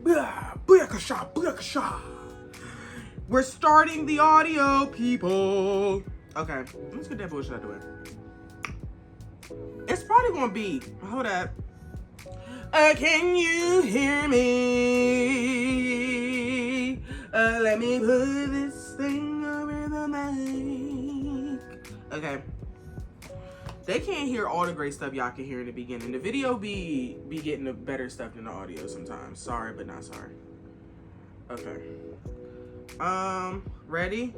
Booyakasha, booyakasha. We're starting the audio, people. Okay, let's get that bullshit out of the way. It's probably gonna be, hold up. Can you hear me? Let me put this thing over the mic. Okay. They can't hear all the great stuff y'all can hear in the beginning. The video be getting the better stuff than the audio sometimes. Sorry, but not sorry. Okay. Ready?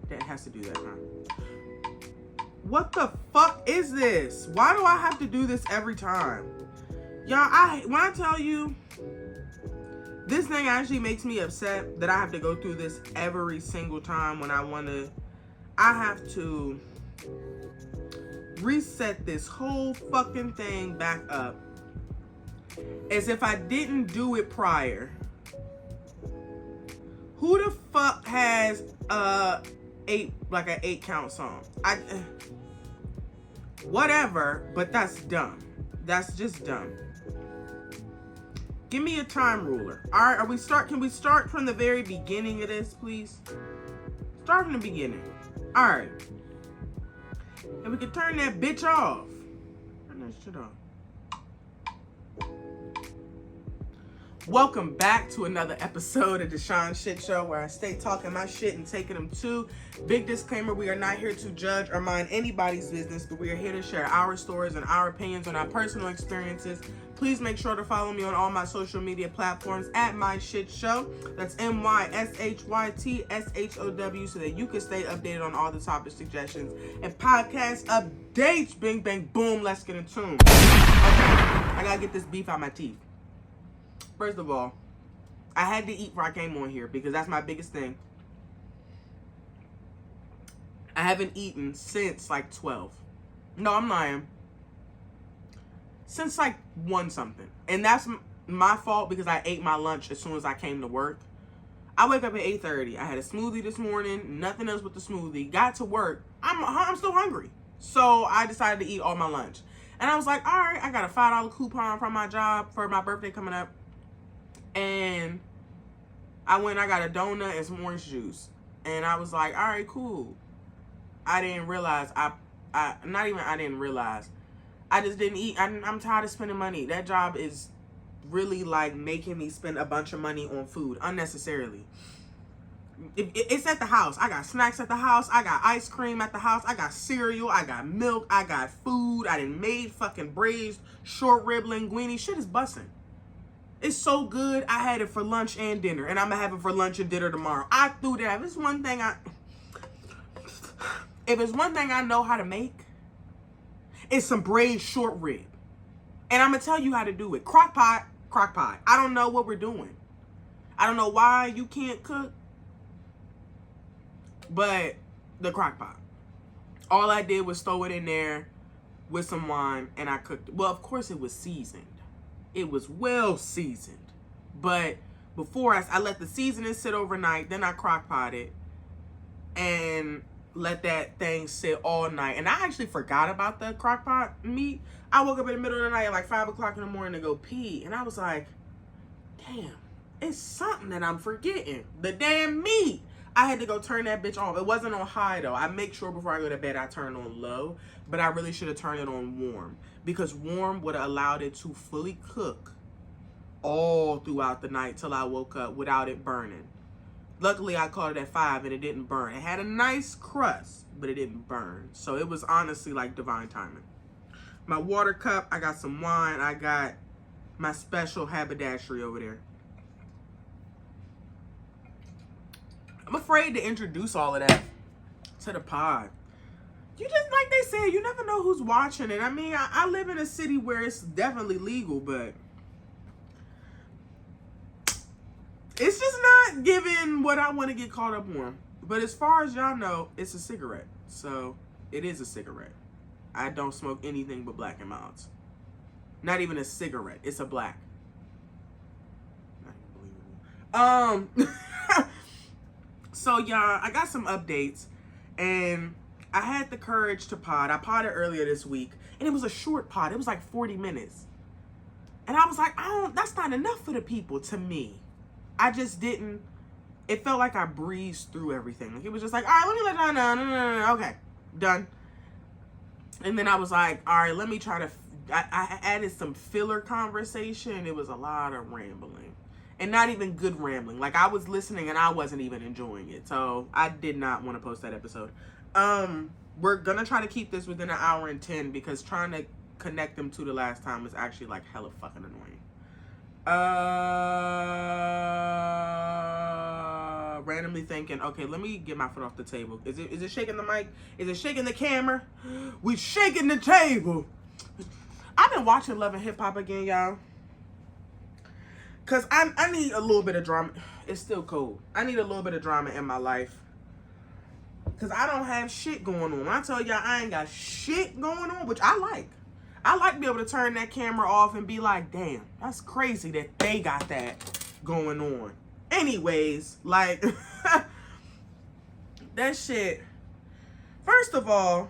That has to do that, huh? What the fuck is this? Why do I have to do this every time? Y'all, when I tell you, this thing actually makes me upset that I have to go through this every single time when I have to reset this whole fucking thing back up as if I didn't do it prior. Who the fuck has an 8 count song? Whatever, but that's dumb. That's just dumb. Give me a time ruler. All right, can we start from the very beginning of this, please? Start from the beginning. All right. And we can turn that bitch off. Turn that shit off. Welcome back to another episode of the Sean Shit Show, where I stay talking my shit and taking them too. Big disclaimer, we are not here to judge or mind anybody's business, but we are here to share our stories and our opinions on our personal experiences. Please make sure to follow me on all my social media platforms at My Shit Show. That's MYSHYTSHOW, so that you can stay updated on all the topic suggestions and podcast updates. Bing, bang, boom. Let's get in tune. Okay, I gotta get this beef out my teeth. First of all, I had to eat before I came on here because that's my biggest thing. I haven't eaten since like 12. No, I'm lying. Since like 1 something. And that's my fault because I ate my lunch as soon as I came to work. I wake up at 8:30. I had a smoothie this morning. Nothing else but the smoothie. Got to work. I'm still hungry. So I decided to eat all my lunch. And I was like, all right, I got a $5 coupon from my job for my birthday coming up. And I got a donut and some orange juice. And I was like, all right, cool. I didn't realize. I just didn't eat. I'm tired of spending money. That job is really like making me spend a bunch of money on food unnecessarily. It's at the house. I got snacks at the house. I got ice cream at the house. I got cereal. I got milk. I got food. I done made fucking braised short rib linguine. Shit is busting. It's so good. I had it for lunch and dinner, and I'm gonna have it for lunch and dinner tomorrow. I threw that. If it's one thing I know how to make, it's some braised short rib. And I'm gonna tell you how to do it. Crock pot. I don't know what we're doing. I don't know why you can't cook, but the crock pot. All I did was throw it in there with some wine, and I cooked it. Well, of course it was seasoned. It was well seasoned. But before I let the seasoning sit overnight, then I crock potted and let that thing sit all night. And I actually forgot about the crock pot meat. I woke up in the middle of the night at like 5 o'clock in the morning to go pee. And I was like, damn, it's something that I'm forgetting. The damn meat. I had to go turn that bitch off. It wasn't on high though. I make sure before I go to bed I turn on low. But I really should have turned it on warm. Because warm would have allowed it to fully cook all throughout the night till I woke up without it burning. Luckily, I caught it at 5 and it didn't burn. It had a nice crust, but it didn't burn. So it was honestly like divine timing. My water cup, I got some wine. I got my special haberdashery over there. I'm afraid to introduce all of that to the pod. You just, like they said, you never know who's watching it. I mean, I live in a city where it's definitely legal, but it's just not giving what I want to get caught up on. But as far as y'all know, it's a cigarette. So it is a cigarette. I don't smoke anything but Black and Milds. Not even a cigarette. It's a black. Not even believable. So y'all, I got some updates, and I had the courage to pod. I podded earlier this week, and it was a short pod. It was like 40 minutes. And I was like, that's not enough for the people to me. I just didn't, it felt like I breezed through everything. Like, it was just like, all right, let me let y'all know. No. Okay, done. And then I was like, all right, let me try to, I added some filler conversation. It was a lot of rambling. And not even good rambling. Like, I was listening and I wasn't even enjoying it. So, I did not want to post that episode. We're going to try to keep this within an hour and 10 because trying to connect them to the last time was actually, like, hella fucking annoying. Randomly thinking, okay, let me get my foot off the table. Is it shaking the mic? Is it shaking the camera? We shaking the table. I've been watching Love and Hip Hop again, y'all. Cause I need a little bit of drama. It's still cold. I need a little bit of drama in my life. Cause I don't have shit going on. When I tell y'all I ain't got shit going on, which I like. I like to be able to turn that camera off and be like, damn, that's crazy that they got that going on. Anyways, like, that shit. First of all,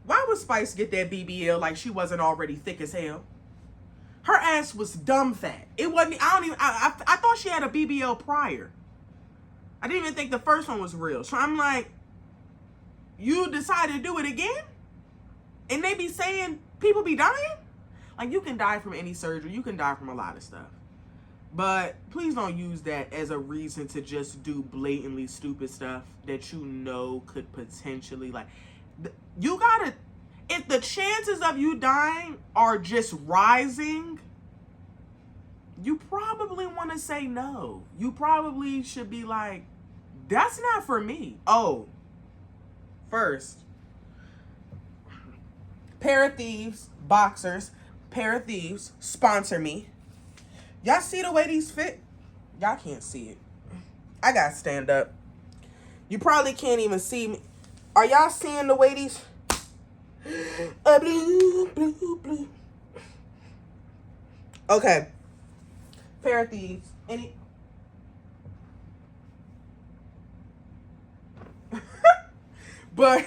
why would Spice get that BBL like she wasn't already thick as hell? Her ass was dumb fat. It wasn't, I thought she had a BBL prior. I didn't even think the first one was real. So I'm like, you decided to do it again? And they be saying people be dying? Like, you can die from any surgery. You can die from a lot of stuff. But please don't use that as a reason to just do blatantly stupid stuff that you know could potentially, like, you gotta, if the chances of you dying are just rising, you probably want to say no. You probably should be like, that's not for me. Oh, first, Pair of Thieves, boxers, Pair of Thieves, sponsor me. Y'all see the way these fit? Y'all can't see it. I gotta stand up. You probably can't even see me. Are y'all seeing the way these? Blue. Okay. Pair of Thieves. Any? But,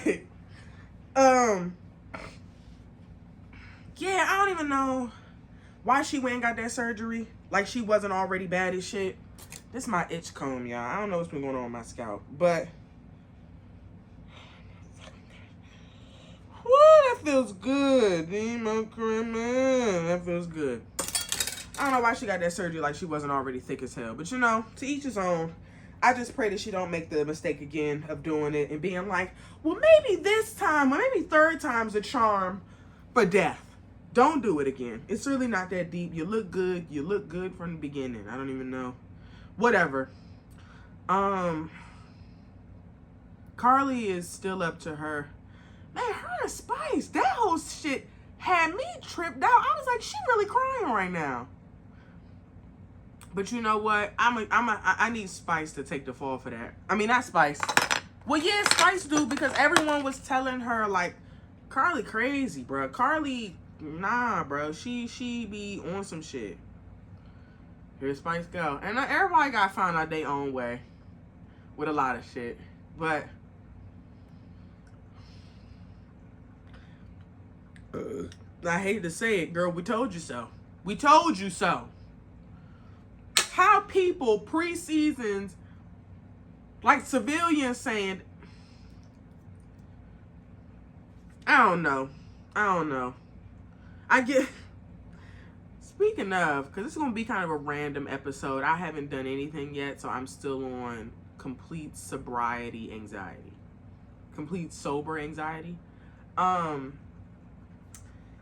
yeah, I don't even know why she went and got that surgery. Like she wasn't already bad as shit. This is my itch comb, y'all. I don't know what's been going on with my scalp, but woo, that feels good. That feels good. I don't know why she got that surgery like she wasn't already thick as hell. But, you know, to each his own. I just pray that she don't make the mistake again of doing it and being like, well, maybe this time, or maybe third time's a charm for death. Don't do it again. It's really not that deep. You look good. You look good from the beginning. I don't even know. Whatever. Carly is still up to her. Man, her and Spice, that whole shit had me tripped out. I was like, she really crying right now. But you know what? I need Spice to take the fall for that. I mean, not Spice. Well, yeah, Spice do, because everyone was telling her, like, Carly crazy, bro. Carly, nah, bro. She be on some shit. Here Spice go. And everybody got found out their own way with a lot of shit. But I hate to say it, girl. We told you so. We told you so. How people pre-seasons, like civilians saying, I don't know. I get, speaking of, because this is going to be kind of a random episode. I haven't done anything yet, so I'm still on complete sobriety anxiety. Complete sober anxiety.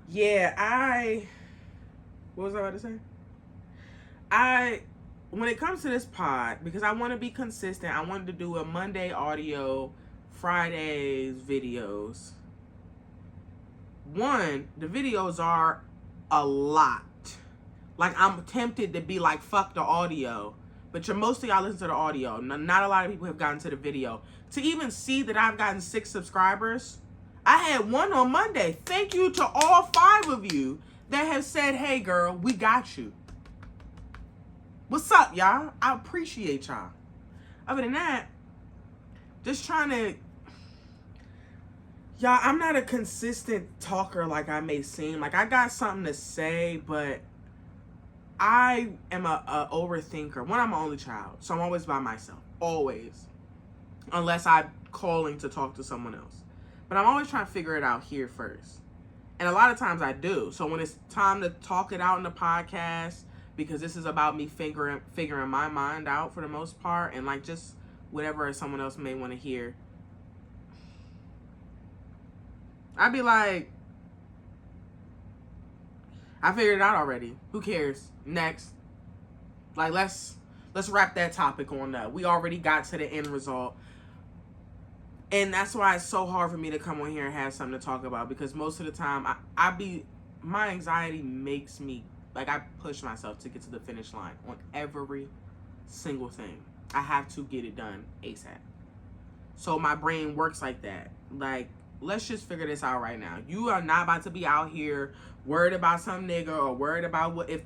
Yeah, what was I about to say? When it comes to this pod, because I want to be consistent, I wanted to do a Monday audio, Fridays videos. One, the videos are a lot. Like, I'm tempted to be like, fuck the audio. But mostly I listen to the audio. Not a lot of people have gotten to the video. To even see that I've gotten 6 subscribers, I had one on Monday. Thank you to all 5 of you that have said, hey girl, we got you. What's up, y'all? I appreciate y'all. Other than that, just trying to, y'all, I'm not a consistent talker like I may seem. Like, I got something to say, but I am a overthinker. One, I'm an only child, so I'm always by myself. Always. Unless I'm calling to talk to someone else. But I'm always trying to figure it out here first. And a lot of times I do. So when it's time to talk it out in the podcast, because this is about me figuring my mind out for the most part, and like just whatever someone else may want to hear, I'd be like, I figured it out already. Who cares? Next. Like, let's wrap that topic on up. We already got to the end result. And that's why it's so hard for me to come on here and have something to talk about, because most of the time my anxiety makes me, like, I push myself to get to the finish line on every single thing. I have to get it done ASAP. So my brain works like that. Like, let's just figure this out right now. You are not about to be out here worried about some nigga, or worried about what if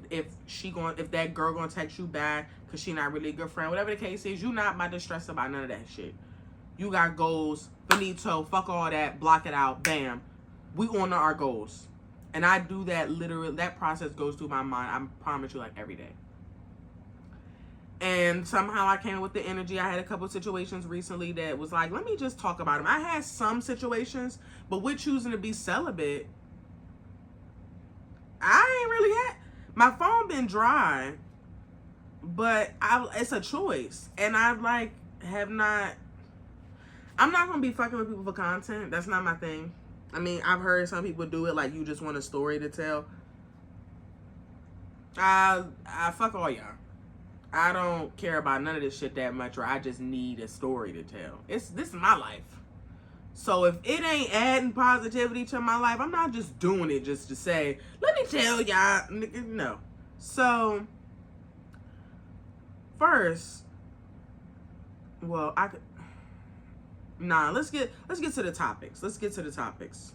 that girl gonna text you back because she not really a good friend. Whatever the case is, you not about to stress about none of that shit. You got goals, finito, fuck all that, block it out, bam. We on our goals. And I do that literally, that process goes through my mind, I promise you, like every day. And somehow I came with the energy. I had a couple of situations recently that was like, let me just talk about them. I had some situations, but with choosing to be celibate, I ain't really had, my phone been dry, but it's a choice. And I'm not going to be fucking with people for content. That's not my thing. I mean, I've heard some people do it like you just want a story to tell. I fuck all y'all. I don't care about none of this shit that much, or I just need a story to tell. This is my life. So if it ain't adding positivity to my life, I'm not just doing it just to say, let me tell y'all. No. So first, well, let's get to the topics.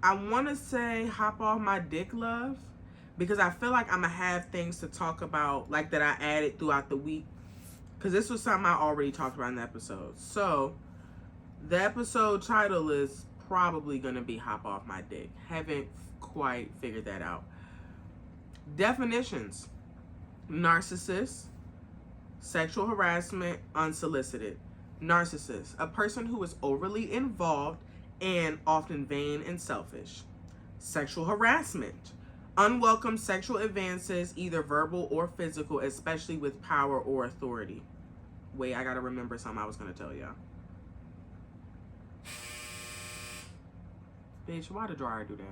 I want to say hop off my dick, love, because I feel like I'm going to have things to talk about, like, that I added throughout the week, because this was something I already talked about in the episode. So the episode title is probably going to be hop off my dick. Haven't quite figured that out. Definitions: narcissist, sexual harassment, unsolicited. Narcissist, a person who is overly involved and often vain and selfish. Sexual harassment, unwelcome sexual advances, either verbal or physical, especially with power or authority. Wait, I gotta remember something I was gonna tell y'all. Bitch, why the dryer do that?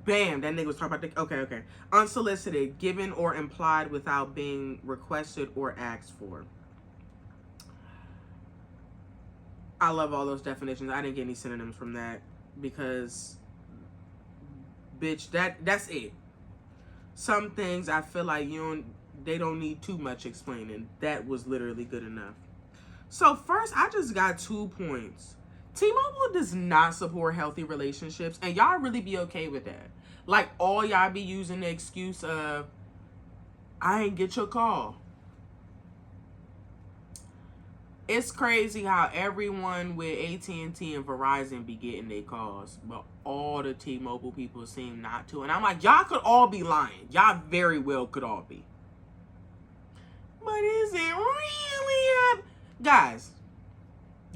Bam, that nigga was talking about the, okay. Unsolicited, given or implied without being requested or asked for. I love all those definitions. I didn't get any synonyms from that because, bitch, that's it. Some things I feel like they don't need too much explaining. That was literally good enough. So first, I just got 2 points. T-Mobile does not support healthy relationships, and y'all really be okay with that. Like, all y'all be using the excuse of, I ain't get your call. It's crazy how everyone with AT&T and Verizon be getting their calls, but all the T-Mobile people seem not to. And I'm like, y'all could all be lying. Y'all very well could all be. But is it really? Guys,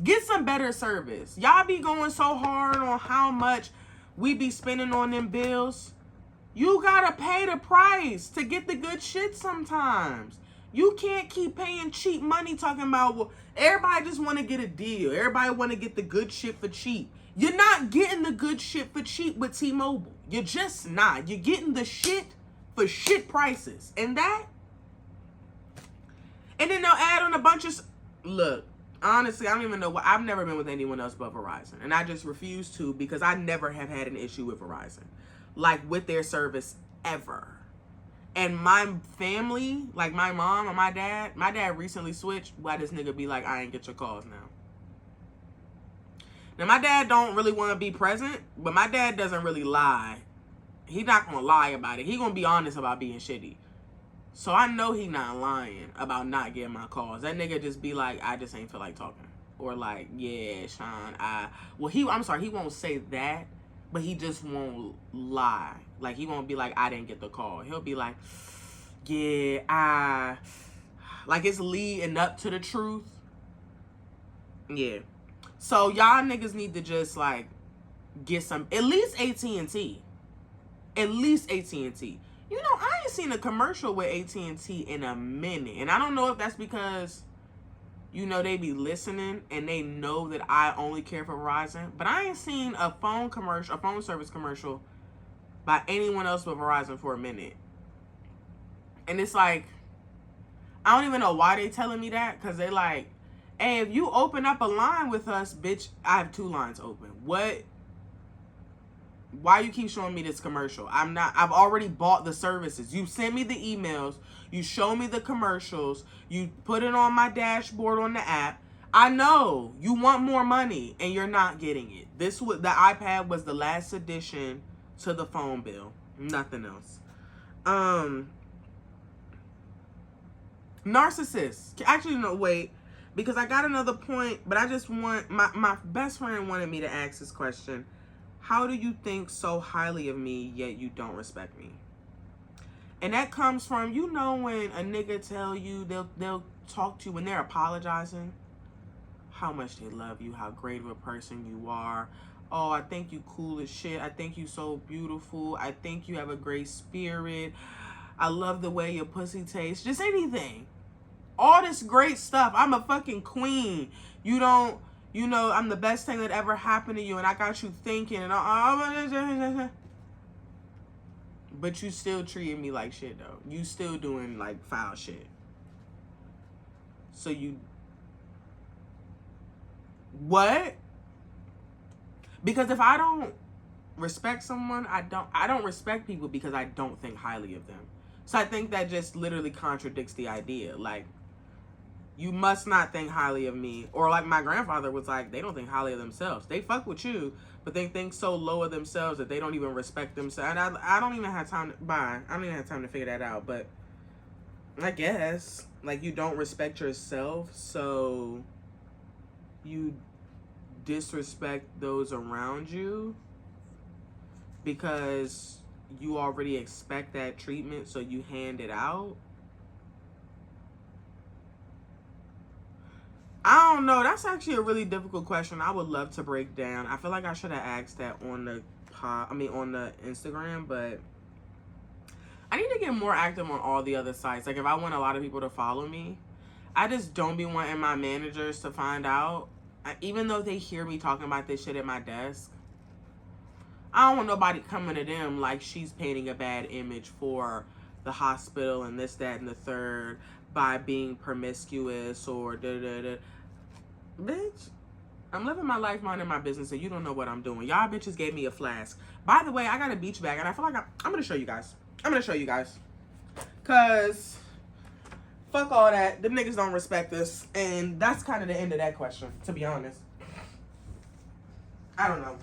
get some better service. Y'all be going so hard on how much we be spending on them bills. You gotta pay the price to get the good shit sometimes. You can't keep paying cheap money talking about, well, everybody just want to get a deal. Everybody want to get the good shit for cheap. You're not getting the good shit for cheap with T-Mobile. You're just not. You're getting the shit for shit prices. And then they'll add on a bunch of... Look, honestly, I don't even know what... I've never been with anyone else but Verizon. And I just refuse to, because I never have had an issue with Verizon. Like, with their service, ever. And my family, like my mom and my dad recently switched. Why this nigga be like, I ain't get your calls now. Now, my dad don't really want to be present, but my dad doesn't really lie. He's not going to lie about it. He going to be honest about being shitty. So I know he not lying about not getting my calls. That nigga just be like, I just ain't feel like talking. Or like, yeah, Sean, I'm sorry, he won't say that. but he just won't lie. Like, he won't be like, I didn't get the call. He'll be like, yeah, like, it's leading up to the truth. Yeah. So y'all niggas need to just, like, get some, at least AT&T. At least AT&T. You know, I ain't seen a commercial with AT&T in a minute. And I don't know if that's because, you know, they be listening and they know that I only care for Verizon. But I ain't seen a phone service commercial by anyone else but Verizon for a minute. And it's like, I don't even know why they telling me that. Because they like, hey, if you open up a line with us, bitch, I have 2 lines open. What? Why you keep showing me this commercial? I've already bought the services. You send me the emails. You show me the commercials. You put it on my dashboard on the app. I know you want more money and you're not getting it. The iPad was the last addition to the phone bill. Nothing else. Narcissists. Actually, no, wait. Because I got another point, but I just want, my best friend wanted me to ask this question. How do you think so highly of me, yet you don't respect me? And that comes from, you know, when a nigga tell you, they'll talk to you when they're apologizing, how much they love you, how great of a person you are. Oh, I think you cool as shit. I think you so beautiful. I think you have a great spirit. I love the way your pussy tastes. Just anything. All this great stuff. I'm a fucking queen. You know, I'm the best thing that ever happened to you, and I got you thinking, and but you still treating me like shit, though. You still doing, like, foul shit. So you... What? Because if I don't respect someone, I don't respect people because I don't think highly of them. So I think that just literally contradicts the idea. Like, you must not think highly of me. Or like my grandfather was like, they don't think highly of themselves. They fuck with you, but they think so low of themselves that they don't even respect themselves. And I don't even have time to figure that out. But I guess, like, you don't respect yourself, so you disrespect those around you because you already expect that treatment, so you hand it out. I don't know. That's actually a really difficult question. I would love to break down. I feel like I should have asked that on the on the Instagram, but I need to get more active on all the other sites. Like, if I want a lot of people to follow me, I just don't be wanting my managers to find out. Even though they hear me talking about this shit at my desk, I don't want nobody coming to them like she's painting a bad image for the hospital and this, that, and the third by being promiscuous or da-da-da. Bitch, I'm living my life, minding my business, and you don't know what I'm doing. Y'all bitches gave me a flask. By the way, I got a beach bag, and I feel like I'm going to show you guys. Because fuck all that. Them niggas don't respect us. And that's kind of the end of that question, to be honest. I don't know.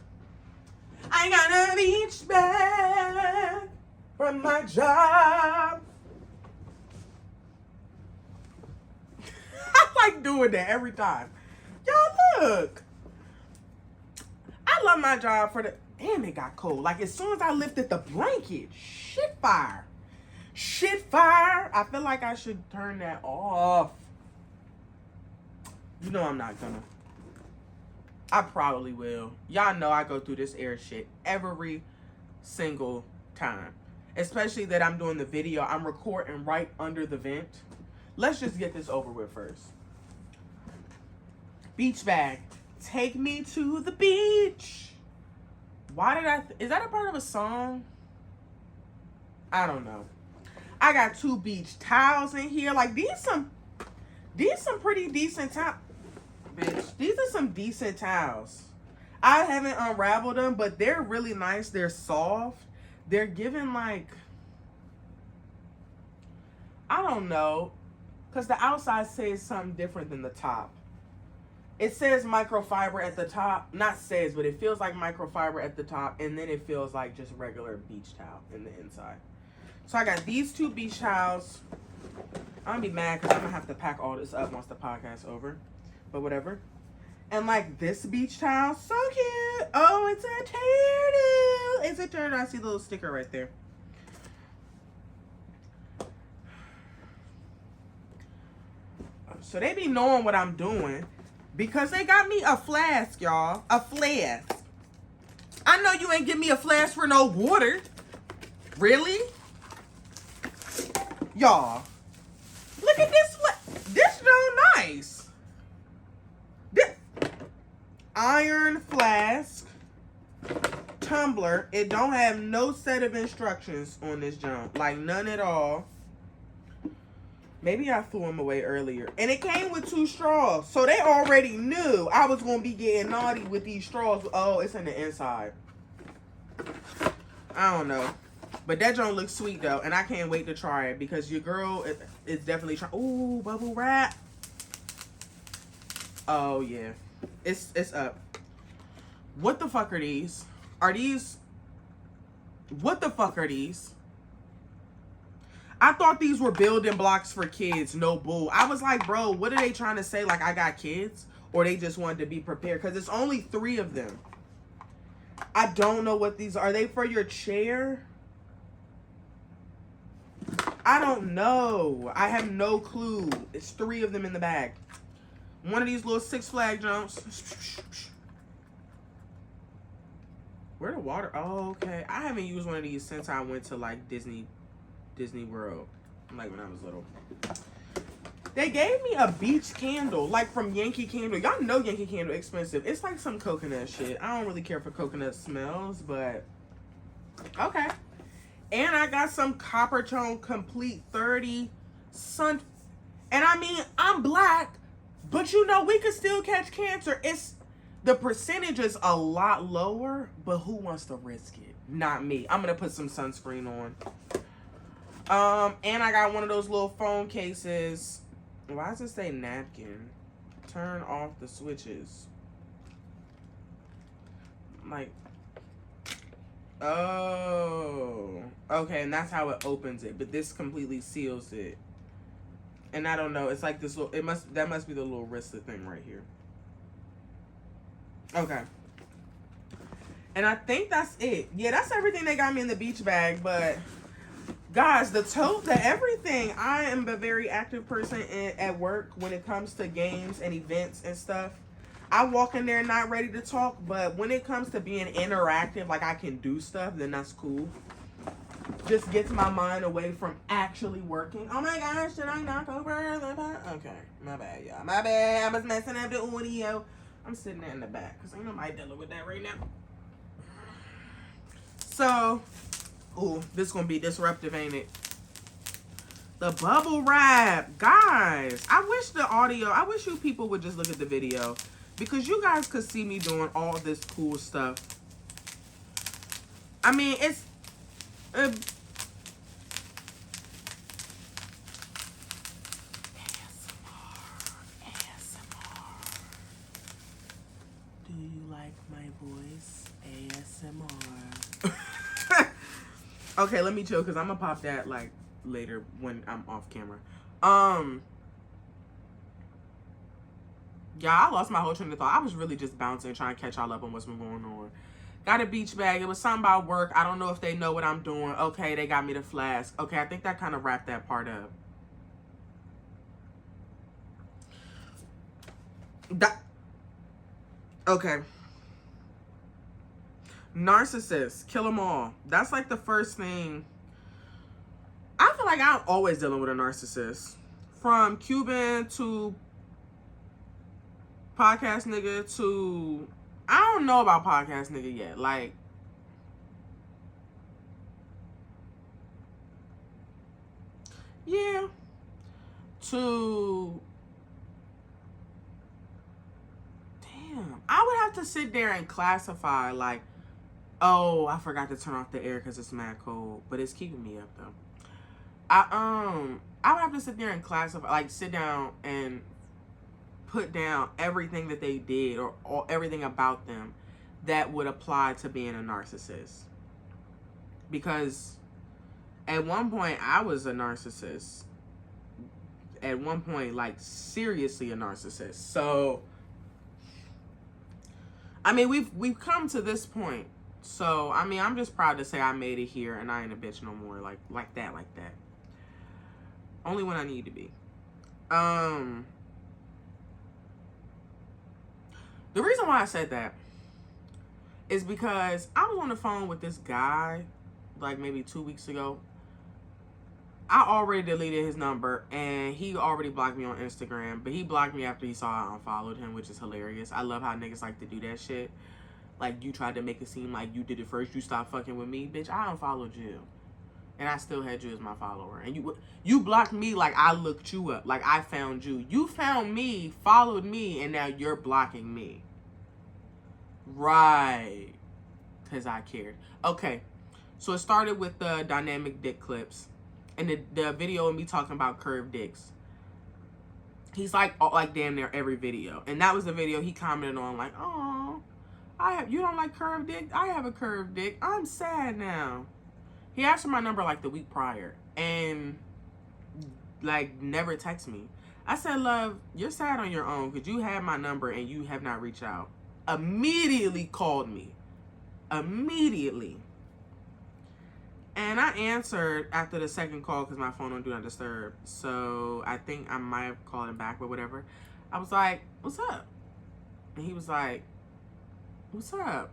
I got a beach bag from my job. I like doing that every time. Y'all look. I love my job for the... Damn, it got cold. Like, as soon as I lifted the blanket, shit fire. I feel like I should turn that off. You know I'm not gonna. I probably will. Y'all know I go through this air shit every single time. Especially that I'm doing the video. I'm recording right under the vent. Let's just get this over with first. Beach bag. Take me to the beach. Why did is that a part of a song? I don't know. I got 2 beach towels in here. Like, these some pretty decent towels. Bitch, these are some decent towels. I haven't unraveled them, but they're really nice. They're soft. They're giving, like, I don't know. Because the outside says something different than the top. It says microfiber at the top. Not says, but it feels like microfiber at the top. And then it feels like just regular beach towel in the inside. So I got these 2 beach towels. I'm going to be mad because I'm going to have to pack all this up once the podcast's over. But whatever. And like this beach towel. So cute. Oh, it's a Is it there? I see the little sticker right there. So they be knowing what I'm doing because they got me a flask, y'all. A flask. I know you ain't give me a flask for no water. Really? Y'all. Look at this. This so nice. This iron flask. Tumbler. It don't have no set of instructions on this junk. Like none at all. Maybe I threw them away earlier. And it came with 2 straws. So they already knew I was going to be getting naughty with these straws. Oh, it's in the inside. I don't know. But that joint looks sweet, though. And I can't wait to try it. Because your girl is definitely trying. Ooh, bubble wrap. Oh, yeah. It's up. What the fuck are these? What the fuck are these? I thought these were building blocks for kids. No bull. I was like, bro, what are they trying to say? Like, I got kids? Or they just wanted to be prepared? Because it's only 3 of them. I don't know what these are. Are they for your chair? I don't know. I have no clue. It's 3 of them in the bag. One of these little Six Flag jumps. Where the water? Oh, okay. I haven't used one of these since I went to, like, Disney World, like when I was little. They gave me a beach candle, like from Yankee Candle. Y'all know Yankee Candle expensive. It's like some coconut shit. I don't really care for coconut smells, but okay. And I got some Copper Tone Complete 30 sun. And I mean, I'm black, but you know we could still catch cancer. The percentage is a lot lower, but who wants to risk it? Not me. I'm gonna put some sunscreen on. And I got one of those little phone cases. Why does it say napkin? Turn off the switches. Like, oh, okay, and that's how it opens it. But this completely seals it. And I don't know. It's like this little. That must be the little wristlet thing right here. Okay. And I think that's it. Yeah, that's everything they got me in the beach bag, but. Guys, the tote, the everything. I am a very active person at work when it comes to games and events and stuff. I walk in there not ready to talk, but when it comes to being interactive, like I can do stuff, then that's cool. Just gets my mind away from actually working. Oh my gosh, did I knock over the pot? Okay, my bad, y'all. My bad. I was messing up the audio. I'm sitting there in the back because ain't nobody dealing with that right now. So... ooh, this gonna be disruptive, ain't it? The bubble wrap. Guys, I wish you people would just look at the video. Because you guys could see me doing all this cool stuff. I mean, it's... ASMR. Do you like my voice? ASMR. Okay, let me chill because I'm gonna pop that like later when I'm off camera. Yeah, I lost my whole train of thought. I was really just bouncing, trying to catch y'all up on what's been going on. Got a beach bag. It was something about work. I don't know if they know what I'm doing. Okay, they got me the flask. Okay, I think that kind of wrapped that part up. Okay. Narcissists, kill them all. That's like the first thing. I feel like I'm always dealing with a narcissist. From Cuban to podcast nigga to... I don't know about podcast nigga yet. Like... yeah. To... damn. I would have to sit there and classify like... oh, I forgot to turn off the air because it's mad cold. But it's keeping me up, though. I would have to sit there and classify, like, sit down and put down everything that they did or everything about them that would apply to being a narcissist. Because at one point, I was a narcissist. At one point, like, seriously a narcissist. So... I mean, we've come to this point. So, I mean, I'm just proud to say I made it here and I ain't a bitch no more. Like that. Only when I need to be. The reason why I said that is because I was on the phone with this guy like maybe 2 weeks ago. I already deleted his number and he already blocked me on Instagram, but he blocked me after he saw I unfollowed him, which is hilarious. I love how niggas like to do that shit. Like, you tried to make it seem like you did it first. You stopped fucking with me. Bitch, I unfollowed you. And I still had you as my follower. And you blocked me like I looked you up. Like I found you. You found me, followed me, and now you're blocking me. Right. Because I cared. Okay. So it started with the dynamic dick clips. And the video of me talking about curved dicks. He's like damn near every video. And that was the video he commented on like, oh, you don't like curved dick? I have a curved dick. I'm sad now. He asked for my number like the week prior and like never text me. I said, love, you're sad on your own because you had my number and you have not reached out. Immediately called me. Immediately. And I answered after the second call because my phone don't do not disturb. So I think I might have called him back or whatever. I was like, what's up? And he was like, what's up?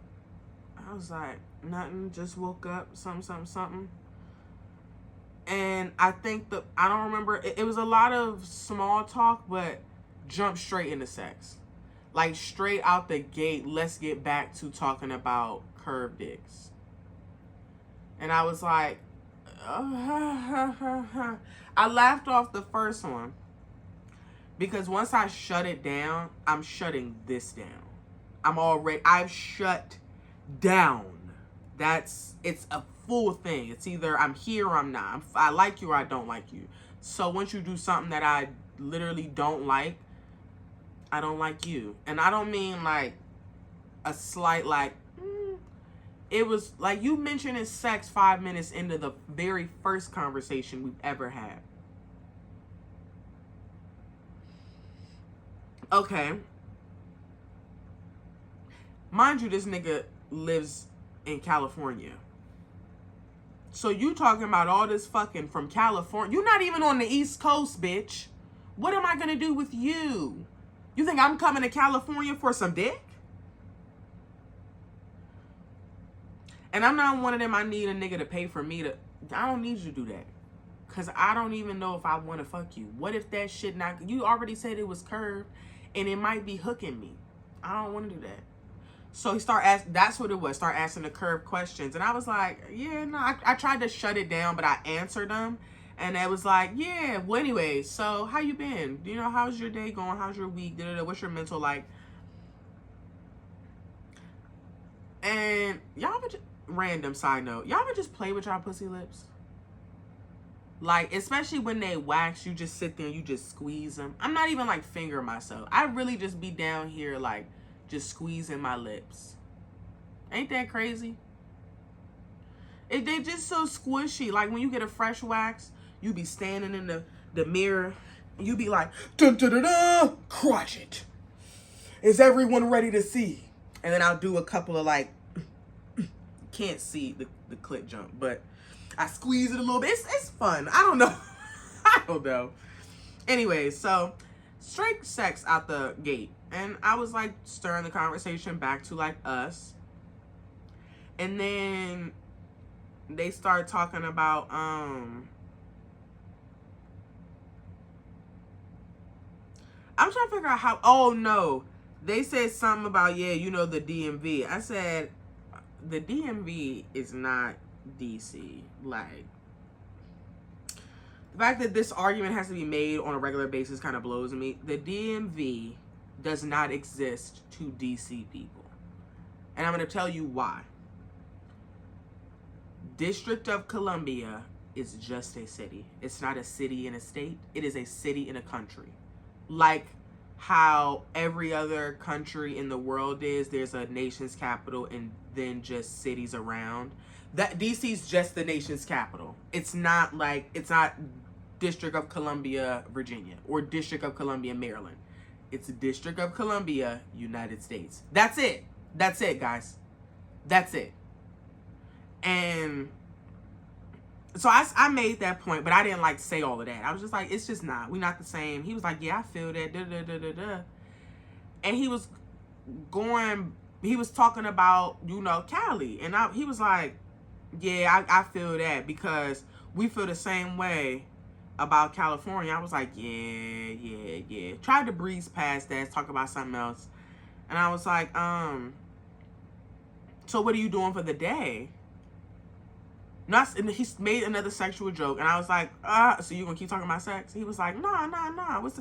I was like, nothing, just woke up, something. And I think I don't remember, it was a lot of small talk, but jumped straight into sex. Like, straight out the gate, let's get back to talking about curved dicks. And I was like, I laughed off the first one. Because once I shut it down, I'm shutting this down. I've shut down. It's a full thing. It's either I'm here or I'm not. I like you or I don't like you. So once you do something that I literally don't like, I don't like you. And I don't mean like a slight like, it was like you mentioning sex 5 minutes into the very first conversation we've ever had. Okay. Mind you, this nigga lives in California. So you talking about all this fucking from California. You're not even on the East Coast, bitch. What am I going to do with you? You think I'm coming to California for some dick? And I'm not one of them I need a nigga to pay for me to... I don't need you to do that. Because I don't even know if I want to fuck you. What if that shit not... You already said it was curved and it might be hooking me. I don't want to do that. So he started asking... That's what it was. Start asking the curved questions. And I was like, yeah, no. I tried to shut it down, but I answered them. And it was like, yeah, well, anyway, so how you been? You know, how's your day going? How's your week? What's your mental like? And y'all ever just... Random side note. Y'all ever just play with y'all pussy lips? Like, especially when they wax, you just sit there and you just squeeze them. I'm not even like finger myself. I really just be down here like just squeezing my lips. Ain't that crazy? They just so squishy. Like when you get a fresh wax, you be standing in the mirror. And you be like, dun, dun, dun, dun, crush it. Is everyone ready to see? And then I'll do a couple of like, can't see the clit jump, but I squeeze it a little bit. It's fun. I don't know. I don't know. Anyway, so straight sex out the gate. And I was like stirring the conversation back to like us. And then they start talking about I'm trying to figure out how. Oh no, they said something about, yeah, you know, the DMV. I said the DMV is not DC. Like, the fact that this argument has to be made on a regular basis kind of blows me. The DMV does not exist to DC people, and I'm going to tell you why. District of Columbia is just a city. It's not a city in a state. It is a city in a country. Like how every other country in the world is, there's a nation's capital and then just cities around. That DC's just the nation's capital. It's not District of Columbia, Virginia, or District of Columbia, Maryland. It's District of Columbia, United States. That's it. That's it, guys. That's it. And so I made that point, but I didn't like say all of that. I was just like, it's just not. We're not the same. He was like, yeah, I feel that. Da, da, da, da, da. And he was talking about, Cali. And he was like, yeah, I feel that because we feel the same way about California. I was like, yeah. Tried to breeze past that, talk about something else. And I was like, so what are you doing for the day? And he made another sexual joke. And I was like, so you gonna keep talking about sex? He was like, nah. What's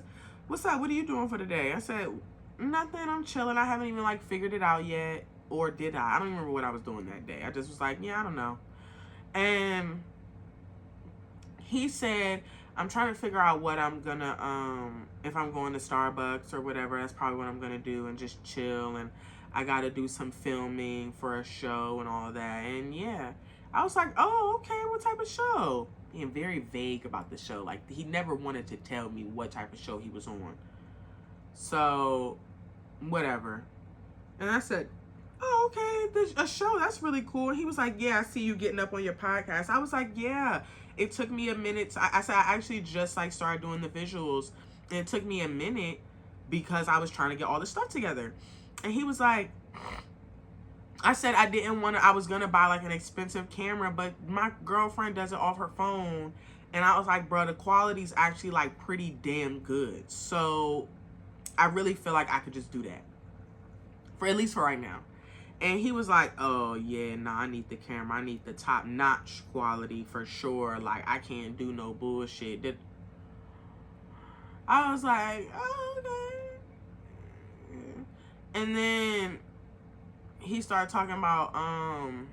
up? What are you doing for the day? I said, nothing, I'm chilling. I haven't even like figured it out yet. Or did I? I don't even remember what I was doing that day. I just was like, yeah, I don't know. And he said, I'm trying to figure out what I'm gonna, if I'm going to Starbucks or whatever, that's probably what I'm gonna do and just chill. And I gotta do some filming for a show and all of that. And yeah, I was like, oh, okay, what type of show? Being very vague about the show. Like, he never wanted to tell me what type of show he was on. So, whatever. And I said, oh, okay, a show, that's really cool. And he was like, yeah, I see you getting up on your podcast. I was like, yeah. It took me a minute. I said, I actually just like started doing the visuals. And it took me a minute because I was trying to get all this stuff together. And he was like, I said I was going to buy like an expensive camera, but my girlfriend does it off her phone. And I was like, bro, the quality's actually like pretty damn good. So I really feel like I could just do that. At least for right now. And he was like, oh, yeah, I need the camera. I need the top-notch quality for sure. Like, I can't do no bullshit. I was like, oh, okay. And then he started talking about, I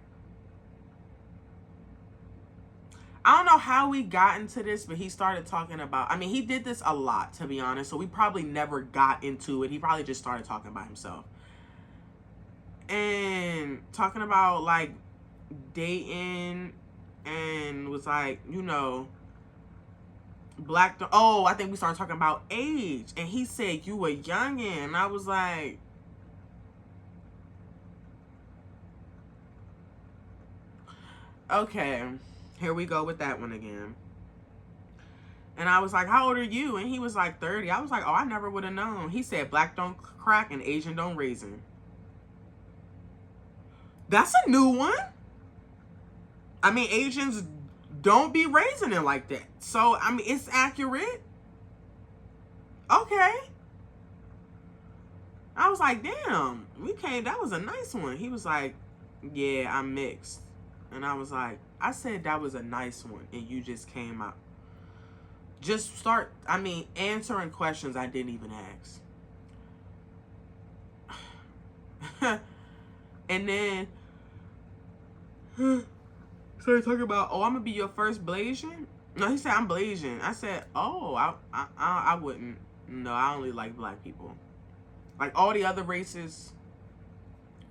don't know how we got into this, but he started talking about, he did this a lot, to be honest. So we probably never got into it. He probably just started talking about himself. And talking about like dating, and was like, I think we started talking about age, and he said you were youngin', and I was like, okay, here we go with that one again. And I was like, how old are you? And he was like 30. I was like, oh, I never would have known. He said black don't crack and Asian don't raisin. That's a new one. Asians don't be raising it like that. So, it's accurate. Okay. I was like, damn, that was a nice one. He was like, yeah, I'm mixed. And I was like, I said that was a nice one, and you just came out. Just start, answering questions I didn't even ask. And then started talking about, I'm gonna be your first Blasian. No, he said I'm Blasian. I said, I wouldn't. No, I only like black people. Like all the other races,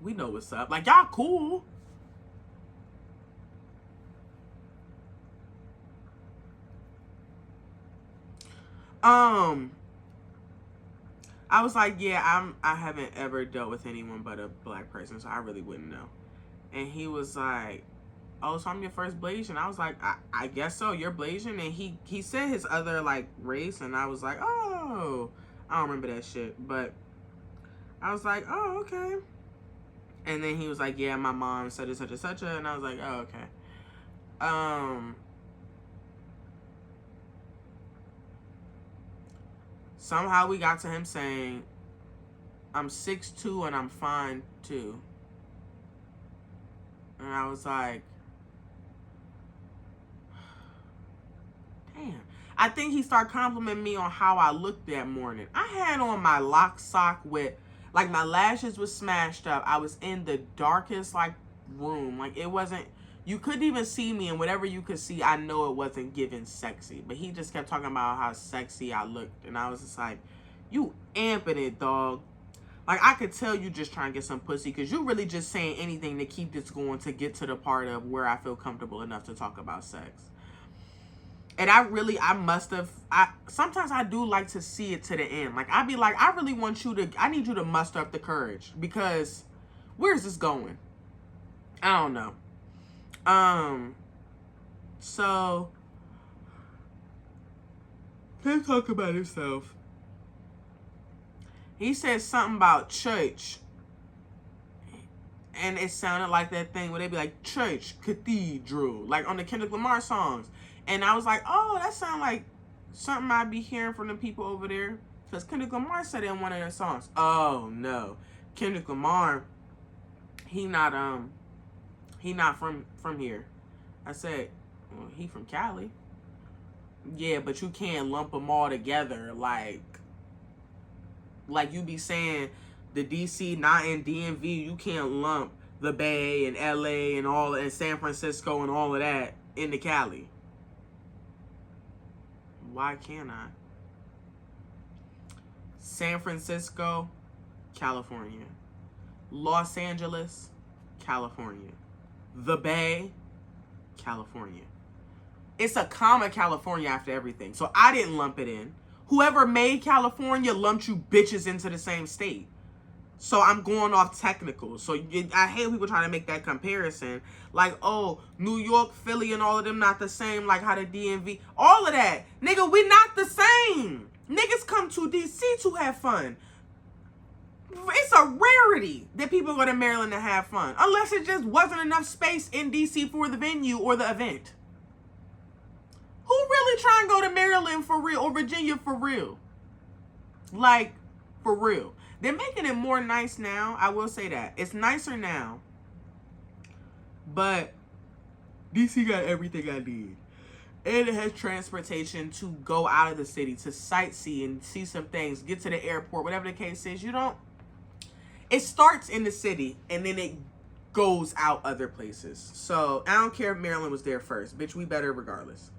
we know what's up. Like y'all cool. I was like, yeah, I haven't ever dealt with anyone but a black person, so I really wouldn't know. And he was like, oh, so I'm your first Blasian. I was like, I guess so. You're Blasian. And he said his other like race, and I was like, oh, I don't remember that shit, but I was like, oh, okay. And then he was like, yeah, my mom said it such and such, and I was like, oh, okay. Somehow we got to him saying, I'm 6'2" and I'm fine too. And I was like, damn. I think he started complimenting me on how I looked that morning. I had on my lock sock with, like, my lashes was smashed up. I was in the darkest, like, room. Like, it wasn't, you couldn't even see me, and whatever you could see, I know it wasn't giving sexy. But he just kept talking about how sexy I looked. And I was just like, you amping it, dog. Like, I could tell you just trying to get some pussy, because you really just saying anything to keep this going to get to the part of where I feel comfortable enough to talk about sex. And sometimes I do like to see it to the end. Like, I'd be like, I need you to muster up the courage, because where's this going? I don't know. So let's talk about himself. He said something about church. And it sounded like that thing where they be like, church, cathedral, like on the Kendrick Lamar songs. And I was like, oh, that sounds like something I'd be hearing from the people over there. Because Kendrick Lamar said it in one of their songs. Oh, no. Kendrick Lamar, he not from here. I said, well, he from Cali. Yeah, but you can't lump them all together like you be saying the DC not in DMV. You can't lump the Bay and LA and all and San Francisco and all of that into Cali. Why can't I? San Francisco, California. Los Angeles, California. The Bay, California. It's a comma California after everything. So I didn't lump it in. Whoever made California lumped you bitches into the same state. So I'm going off technical. So I hate people trying to make that comparison. Like, oh, New York, Philly, and all of them not the same. Like how the DMV. All of that. Nigga, we not the same. Niggas come to DC to have fun. It's a rarity that people go to Maryland to have fun. Unless it just wasn't enough space in DC for the venue or the event. Who really try and go to Maryland for real or Virginia for real? Like, for real. They're making it more nice now. I will say that. It's nicer now. But DC got everything I need. And it has transportation to go out of the city, to sightsee and see some things, get to the airport, whatever the case is. It starts in the city and then it goes out other places. So I don't care if Maryland was there first. Bitch, we better regardless.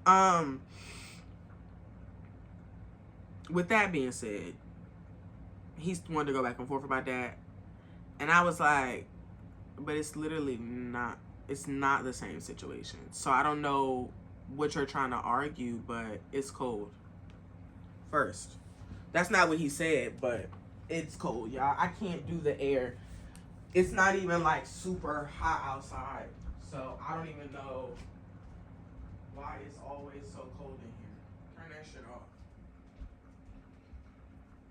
With that being said, he's wanted to go back and forth about that. And I was like, but it's literally not, it's not the same situation. So I don't know what you're trying to argue, but it's cold. First. That's not what he said, but it's cold, y'all. I can't do the air. It's not even like super hot outside. So I don't even know why it's always so cold in here. Turn that shit off.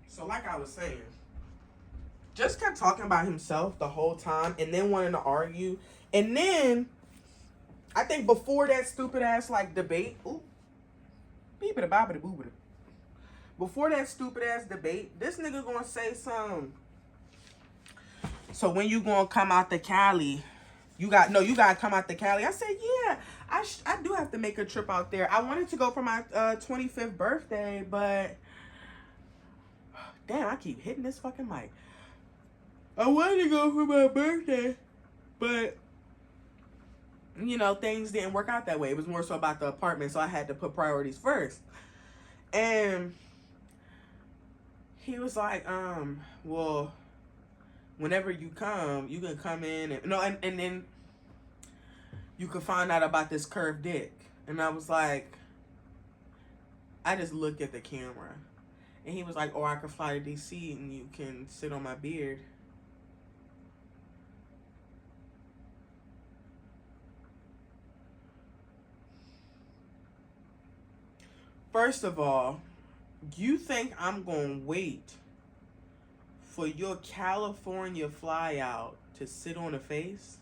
So like I was saying, just kept talking about himself the whole time and then wanting to argue. And then I think before that stupid ass like debate, before that stupid ass debate, this nigga gonna say something. So when you gonna come out to Cali? You gotta come out to Cali. I said, yeah, I do have to make a trip out there. I wanted to go for my 25th birthday, but damn, I keep hitting this fucking mic. I wanted to go for my birthday, but you know, things didn't work out that way. It was more so about the apartment, so I had to put priorities first. And he was like, well, whenever you come, you can come in and then you can find out about this curved dick. And I was like, I just looked at the camera. And he was like, oh, I could fly to DC and you can sit on my beard. First of all, you think I'm going to wait for your California fly out to sit on a face?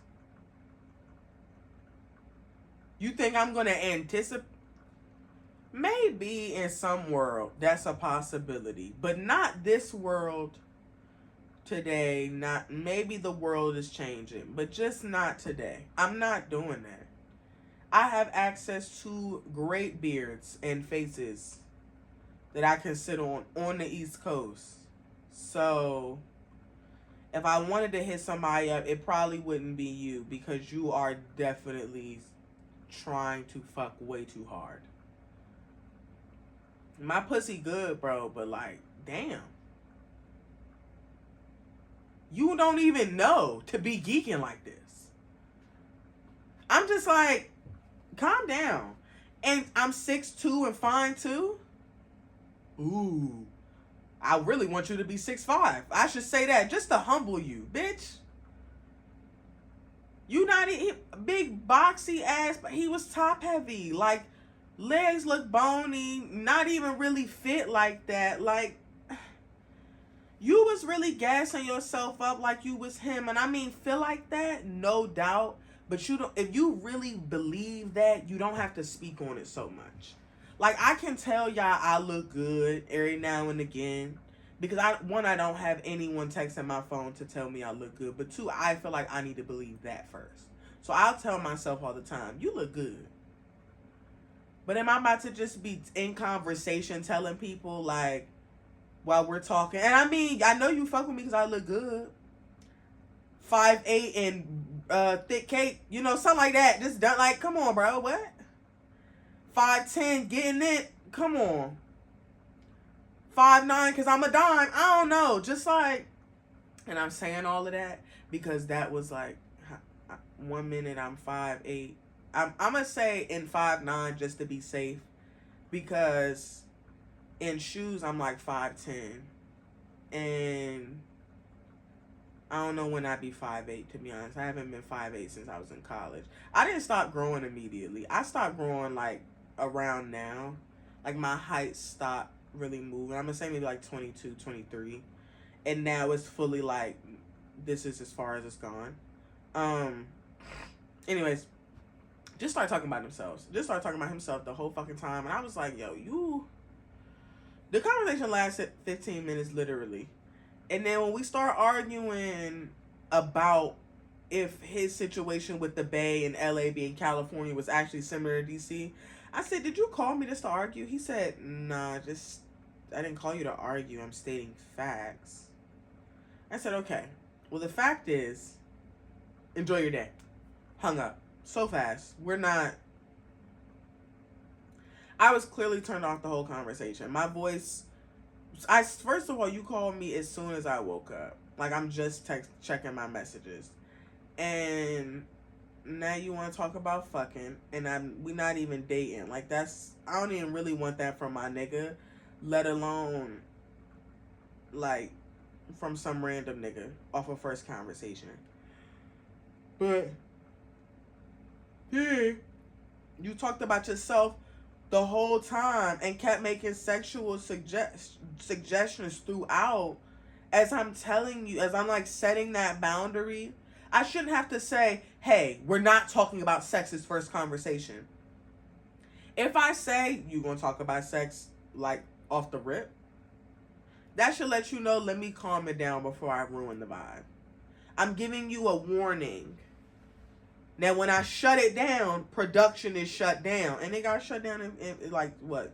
You think I'm going to anticipate? Maybe in some world that's a possibility, but not this world today. Not maybe the world is changing, but just not today. I'm not doing that. I have access to great beards and faces that I can sit on the East Coast. So if I wanted to hit somebody up, it probably wouldn't be you, because you are definitely trying to fuck way too hard. My pussy good, bro, but like, damn. You don't even know to be geeking like this. I'm just like, calm down. And I'm 6'2" and fine too? Ooh. I really want you to be 6'5". I should say that just to humble you, bitch. You not big boxy ass, but he was top heavy. Like, legs look bony, not even really fit like that. Like, you was really gassing yourself up like you was him. And I mean, feel like that, no doubt. But you don't, if you really believe that, you don't have to speak on it so much. Like, I can tell y'all I look good every now and again. Because I don't have anyone texting my phone to tell me I look good. But two, I feel like I need to believe that first. So I'll tell myself all the time, you look good. But am I about to just be in conversation telling people, like, while we're talking? And I mean, I know you fuck with me because I look good. 5'8" and thick cake, you know, something like that. Just done, like, come on, bro. What? 5'10", getting it? Come on. 5'9", because I'm a dime. I don't know. Just like, and I'm saying all of that because that was like 1 minute I'm 5'8". I'm going to say in 5'9" just to be safe, because in shoes I'm like 5'10". And I don't know when I'd be 5'8", to be honest. I haven't been 5'8" since I was in college. I didn't stop growing immediately. I stopped growing like around now. Like, my height stopped really moving. I'm going to say maybe like 22, 23. And now it's fully like, this is as far as it's gone. Anyways, just start talking about themselves. Just start talking about himself the whole fucking time. And I was like, yo, the conversation lasted 15 minutes literally. And then when we start arguing about if his situation with the Bay and LA being California was actually similar to DC, I said, did you call me just to argue? He said, nah, I didn't call you to argue. I'm stating facts. I said, okay. Well, the fact is, enjoy your day. Hung up. So fast. I was clearly turned off the whole conversation. My voice, first of all, you called me as soon as I woke up. Like, I'm just checking my messages. And now you want to talk about fucking, and we not even dating. Like, I don't even really want that from my nigga, let alone, like, from some random nigga off of first conversation. But, yeah, you talked about yourself the whole time and kept making sexual suggestions throughout. As I'm telling you, as I'm like setting that boundary, I shouldn't have to say, hey, we're not talking about sex as first conversation. If I say you gonna talk about sex like off the rip, that should let you know, let me calm it down before I ruin the vibe. I'm giving you a warning. Now, when I shut it down, production is shut down. And it got shut down in like, what,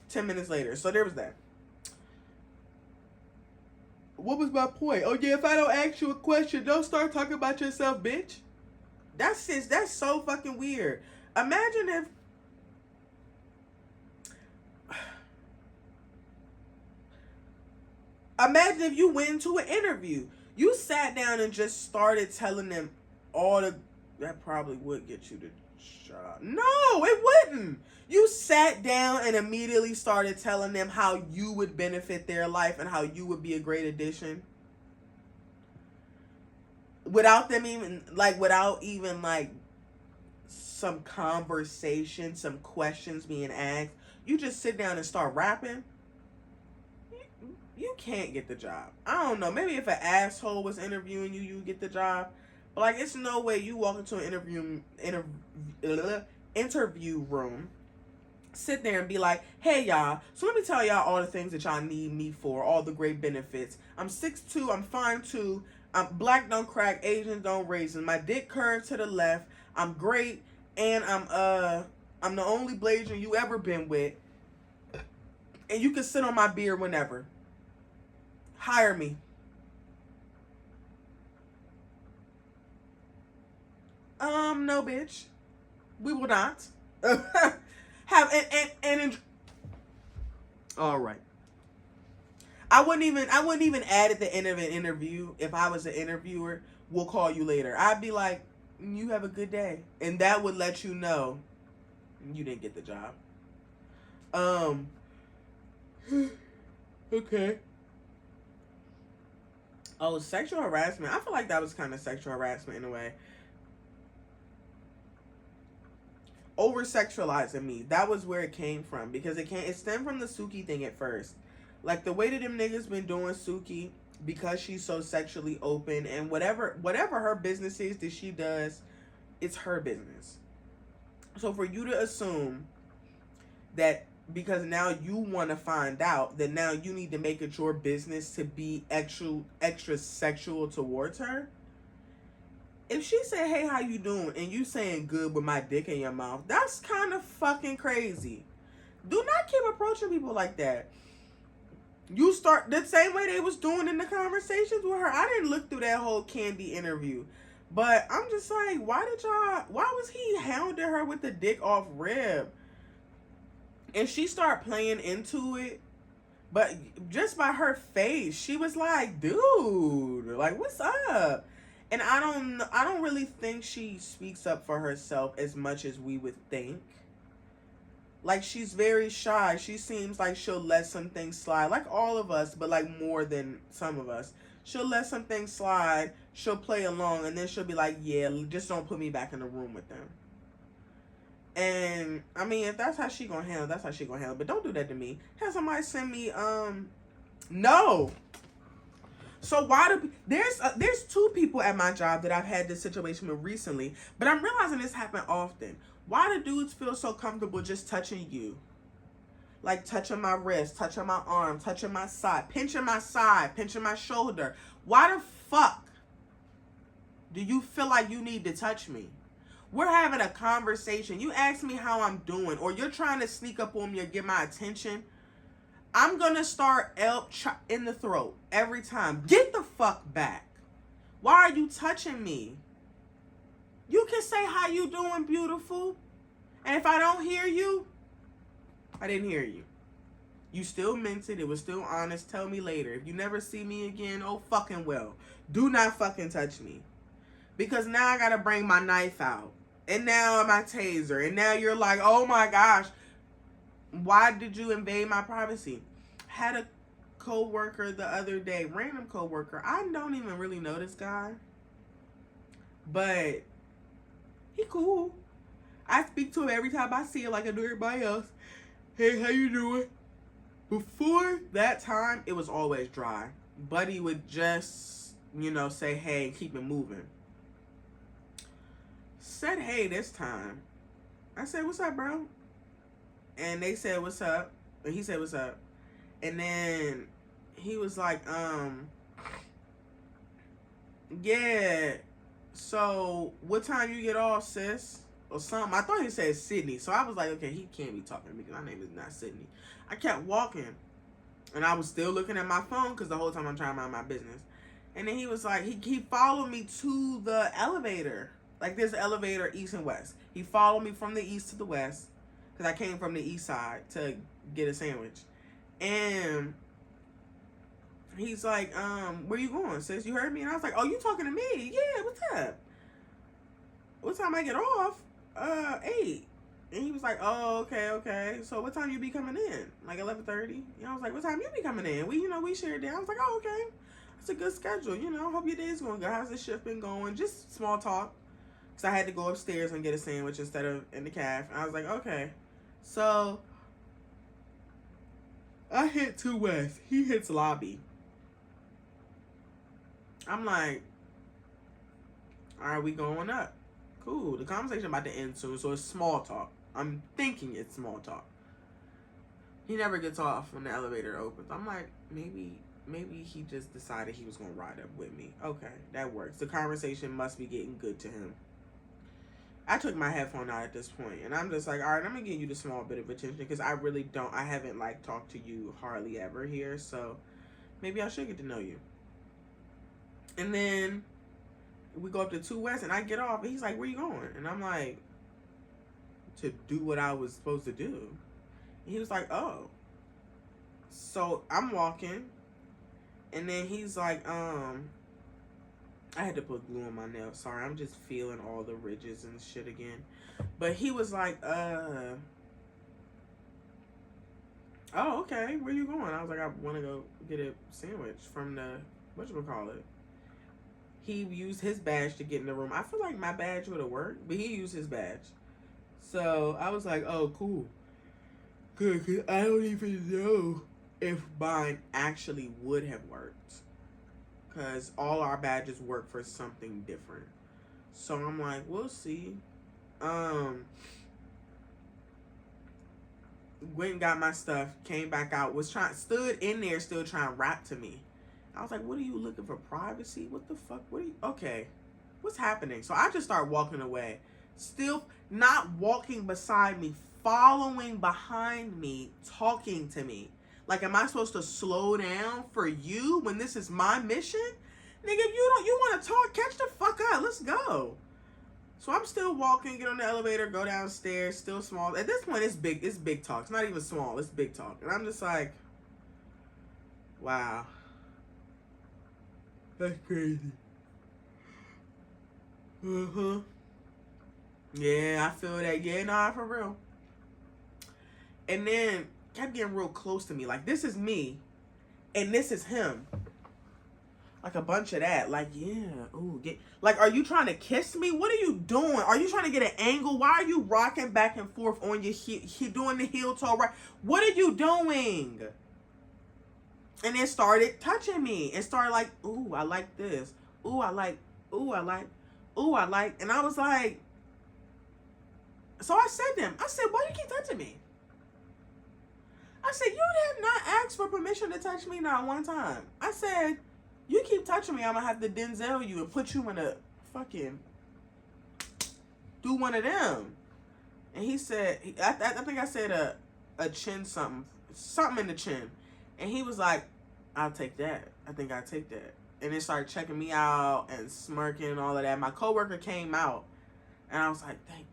10 minutes later. So there was that. What was my point? Oh, yeah, if I don't ask you a question, don't start talking about yourself, bitch. That's so fucking weird. Imagine if you went into an interview. You sat down and just started telling them that probably would get you the job. No, it wouldn't. You sat down and immediately started telling them how you would benefit their life and how you would be a great addition. Without even some conversation, some questions being asked. You just sit down and start rapping. You can't get the job. I don't know. Maybe if an asshole was interviewing you, you get the job. But, like, it's no way you walk into an interview room, sit there and be like, hey, y'all, so let me tell y'all all the things that y'all need me for, all the great benefits. I'm 6'2", I'm 5'2", I'm black don't crack, Asian don't raisin, my dick curved to the left, I'm great, and I'm the only Blasian you ever been with, and you can sit on my beer whenever. Hire me. No, bitch. We will not. Have and all right. I wouldn't even add at the end of an interview if I was an interviewer. We'll call you later. I'd be like, you have a good day, and that would let you know you didn't get the job. Okay. Oh, sexual harassment. I feel like that was kind of sexual harassment in a way. over sexualizing me. That was where it came from, because it stemmed from the Suki thing at first. Like the way that them niggas been doing Suki, because she's so sexually open, and whatever her business is that she does, it's her business. So for you to assume that because now you want to find out, that now you need to make it your business to be extra sexual towards her. If she say, hey, how you doing, and you saying good with my dick in your mouth, that's kind of fucking crazy. Do not keep approaching people like that. You start the same way they was doing in the conversations with her. I didn't look through that whole Candy interview, but I'm just like, why was he hounding her with the dick off rib? And she started playing into it, but just by her face, she was like, dude, like, what's up? And I don't really think she speaks up for herself as much as we would think. Like, she's very shy. She seems like she'll let some things slide. Like all of us, but like more than some of us. She'll let some things slide. She'll play along. And then she'll be like, yeah, just don't put me back in the room with them. And, I mean, if that's how she gonna handle it, that's how she gonna handle it. But don't do that to me. Have somebody send me, no. So why do there's two people at my job that I've had this situation with recently, but I'm realizing this happen often. Why do dudes feel so comfortable just touching you? Like touching my wrist, touching my arm, touching my side, pinching my shoulder. Why the fuck do you feel like you need to touch me? We're having a conversation. You ask me how I'm doing, or you're trying to sneak up on me or get my attention. I'm going to start in the throat every time. Get the fuck back. Why are you touching me? You can say, how you doing, beautiful? And if I don't hear you, I didn't hear you. You still meant it. It was still honest. Tell me later. If you never see me again, oh fucking well. Do not fucking touch me. Because now I got to bring my knife out. And now my taser. And now you're like, oh my gosh. Why did you invade my privacy? Had a co-worker the other day, random co-worker. I don't even really know this guy, but he cool. I speak to him every time I see him like I do everybody else. Hey, how you doing? Before that time, it was always dry. Buddy would just, say hey, keep it moving. Said hey this time. I said, what's up, bro? And they said, what's up? And he said, what's up? And then he was like, yeah, so what time you get off, sis? Or something. I thought he said Sydney. So I was like, okay, he can't be talking to me because my name is not Sydney. I kept walking. And I was still looking at my phone because the whole time I'm trying to mind my business. And then he was like, he followed me to the elevator. Like, there's an elevator east and west. He followed me from the east to the west. Because I came from the east side to get a sandwich. And he's like, where you going, sis? You heard me? And I was like, oh, you talking to me? Yeah, what's up? What time I get off? 8. And he was like, oh, okay. So what time you be coming in? Like 11:30? I was like, what time you be coming in? We shared that. I was like, oh, okay. It's a good schedule. Hope your day's going good. How's the shift been going? Just small talk. Because I had to go upstairs and get a sandwich instead of in the cafe. I was like, okay. So I hit 2 West. He hits lobby. I'm like, all right, we going up. Cool. The conversation about to end soon, so it's small talk. I'm thinking it's small talk. He never gets off when the elevator opens. I'm like, maybe he just decided he was going to ride up with me. Okay, that works. The conversation must be getting good to him. I took my headphone out at this point, and I'm just like, all right, I'm going to give you the small bit of attention, because I really I haven't, talked to you hardly ever here, so maybe I should get to know you. And then we go up to 2 West, and I get off, and he's like, where you going? And I'm like, to do what I was supposed to do. And he was like, oh. So I'm walking, and then he's like, I had to put glue on my nails. Sorry, I'm just feeling all the ridges and shit again. But he was like, oh, okay, where you going? I was like, I want to go get a sandwich from the, whatchamacallit. He used his badge to get in the room. I feel like my badge would have worked, but he used his badge. So I was like, oh, cool. Good, 'cause I don't even know if mine actually would have worked. Because all our badges work for something different. So I'm like, we'll see. Went and got my stuff, came back out, stood in there still trying to rap to me. I was like, what are you looking for? Privacy? What the fuck? What are you? Okay. What's happening? So I just started walking away. Still not walking beside me, following behind me, talking to me. Like, am I supposed to slow down for you when this is my mission? Nigga, if you want to talk, catch the fuck up. Let's go. So I'm still walking, get on the elevator, go downstairs, still small. At this point, it's big talk. It's not even small, it's big talk. And I'm just like, wow. That's crazy. Uh-huh. Yeah, I feel that. Yeah, nah, for real. And then kept getting real close to me. Like, this is me, and this is him. Like a bunch of that. Like, yeah. Ooh, like, are you trying to kiss me? What are you doing? Are you trying to get an angle? Why are you rocking back and forth on your heel, doing the heel toe right? What are you doing? And then started touching me. And started like, ooh, I like this. Ooh, I like. Ooh, I like. Ooh, I like. And I was like, so I said to him, I said, why do you keep touching me? I said, you have not asked for permission to touch me not one time. I said, you keep touching me, I'm going to have to Denzel you and put you in a fucking, do one of them. And he said, I think I said a chin something in the chin. And he was like, I'll take that. I think I'll take that. And then started checking me out and smirking and all of that. My coworker came out. And I was like, thank.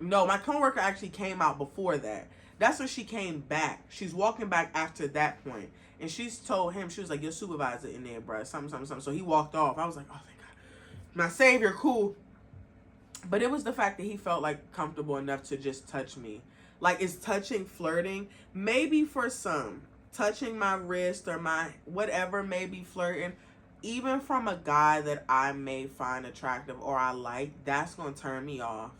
No, my coworker actually came out before that. That's when she came back. She's walking back after that point. And she's told him, she was like, your supervisor in there, bro. Something. So he walked off. I was like, oh, thank God. My savior, cool. But it was the fact that he felt like comfortable enough to just touch me. Like, is touching flirting? Maybe for some. Touching my wrist or my whatever may be flirting. Even from a guy that I may find attractive or I like, that's going to turn me off.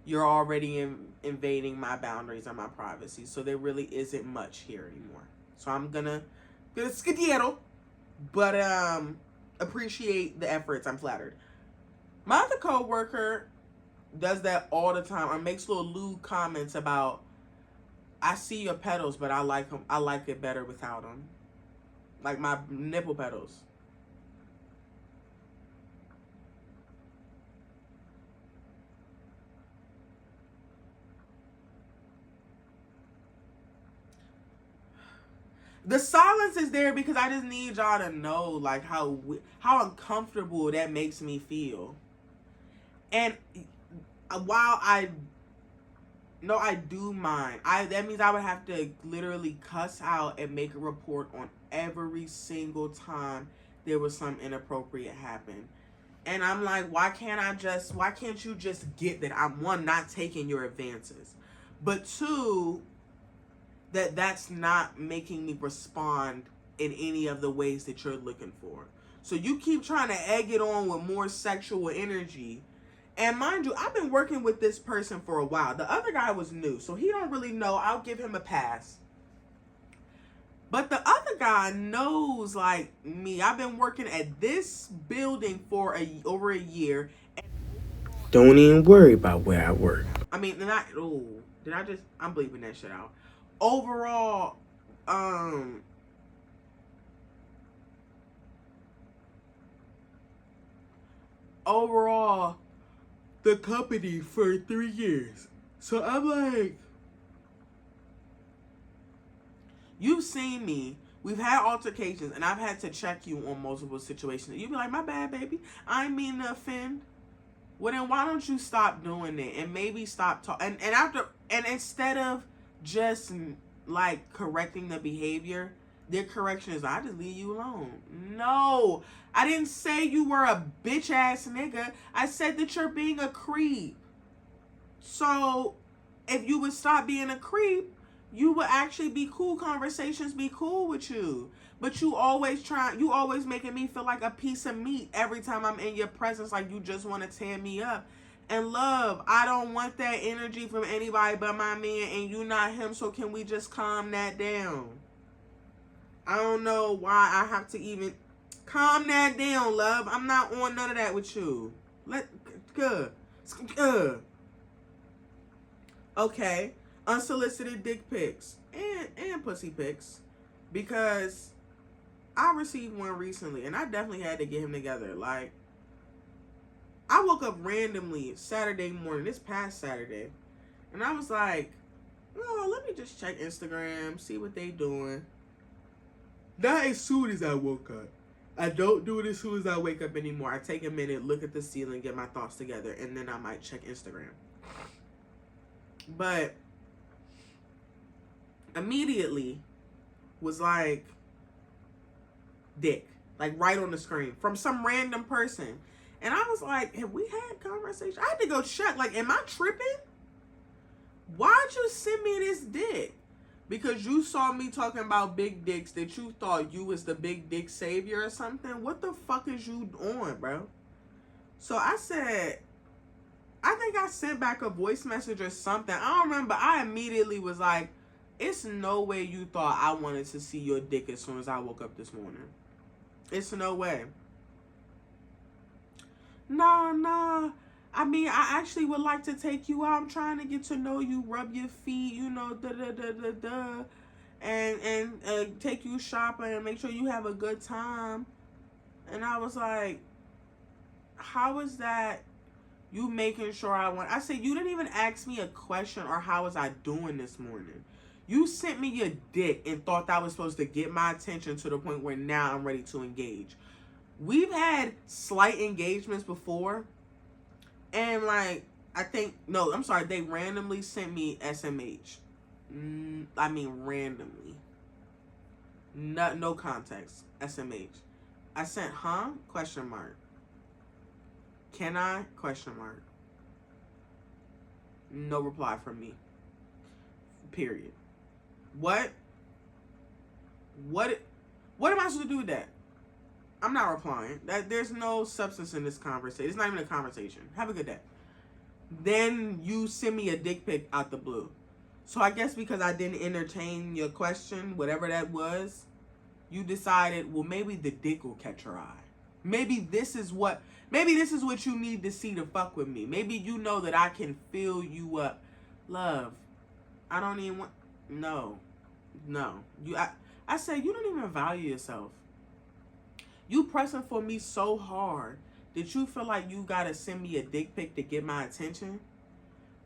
You're already invading my boundaries and my privacy. So there really isn't much here anymore. So I'm gonna skedaddle. But appreciate the efforts. I'm flattered. My other coworker does that all the time. Or makes little lewd comments about, I see your petals, but I like them. I like it better without them. Like my nipple petals. The silence is there because I just need y'all to know, like, how uncomfortable that makes me feel. And while I do mind, that means I would have to literally cuss out and make a report on every single time there was some inappropriate happen. And I'm like, why can't you just get that I'm, one, not taking your advances, but two, that's not making me respond in any of the ways that you're looking for. So you keep trying to egg it on with more sexual energy. And mind you, I've been working with this person for a while. The other guy was new, so he don't really know. I'll give him a pass. But the other guy knows, like me. I've been working at this building for over a year. Don't even worry about where I work. I mean, I'm bleeping that shit out. Overall, the company for 3 years. So I'm like, you've seen me. We've had altercations, and I've had to check you on multiple situations. You'd be like, my bad, baby. I ain't mean to offend. Well, then why don't you stop doing it and maybe stop talking? And instead of just like correcting the behavior, their correction is, I just leave you alone. No, I didn't say you were a bitch ass nigga. I said that you're being a creep. So if you would stop being a creep, you would actually be cool. Conversations be cool with you. But you always making me feel like a piece of meat every time I'm in your presence, like you just want to tear me up. And love, I don't want that energy from anybody but my man, and you not him, so can we just calm that down? I don't know why I have to even calm that down, love. I'm not on none of that with you. Good. Okay. Unsolicited dick pics and pussy pics, because I received one recently and I definitely had to get him together. Like, I woke up randomly Saturday morning, this past Saturday, and I was like, oh, let me just check Instagram, see what they doing. Not as soon as I woke up. I don't do it as soon as I wake up anymore. I take a minute, look at the ceiling, get my thoughts together, and then I might check Instagram. But immediately was like, dick. Like, right on the screen from some random person. And I was like, have we had conversation? I had to go check. Like, am I tripping? Why'd you send me this dick? Because you saw me talking about big dicks that you thought you was the big dick savior or something? What the fuck is you on, bro? So I said, I think I sent back a voice message or something. I don't remember. I immediately was like, it's no way you thought I wanted to see your dick as soon as I woke up this morning. It's no way. Nah. I mean, I actually would like to take you out. I'm trying to get to know you, rub your feet, you know, and take you shopping and make sure you have a good time. And I was like, how is that you making sure I want? I said, you didn't even ask me a question or how was I doing this morning. You sent me your dick and thought that was supposed to get my attention to the point where now I'm ready to engage. We've had slight engagements before. And like, they randomly sent me SMH. I mean, randomly. No context. SMH. I sent, huh? Question mark. Can I? Question mark. No reply from me. Period. What am I supposed to do with that? I'm not replying. There's no substance in this conversation. It's not even a conversation. Have a good day. Then you send me a dick pic out the blue. So I guess because I didn't entertain your question, whatever that was, you decided, well, maybe the dick will catch your eye. Maybe this is what you need to see to fuck with me. Maybe you know that I can fill you up. Love, I don't even want, no. I said, you don't even value yourself. You pressing for me so hard that you feel like you gotta send me a dick pic to get my attention?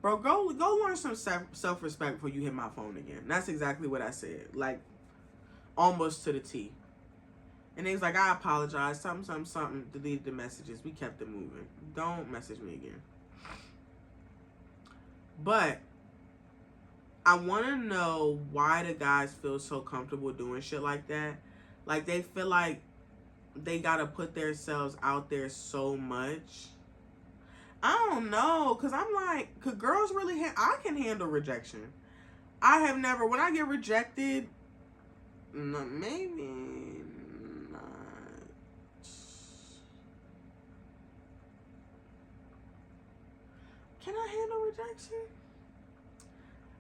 Bro, go learn some self-respect before you hit my phone again. That's exactly what I said. Like, almost to the T. And they was like, I apologize. Something. Deleted the messages. We kept it moving. Don't message me again. But I want to know why the guys feel so comfortable doing shit like that. Like, they feel like they gotta put themselves out there so much. I don't know, because I'm like, could girls really I can handle rejection. I have never, when I get rejected, no, maybe not. Can I handle rejection?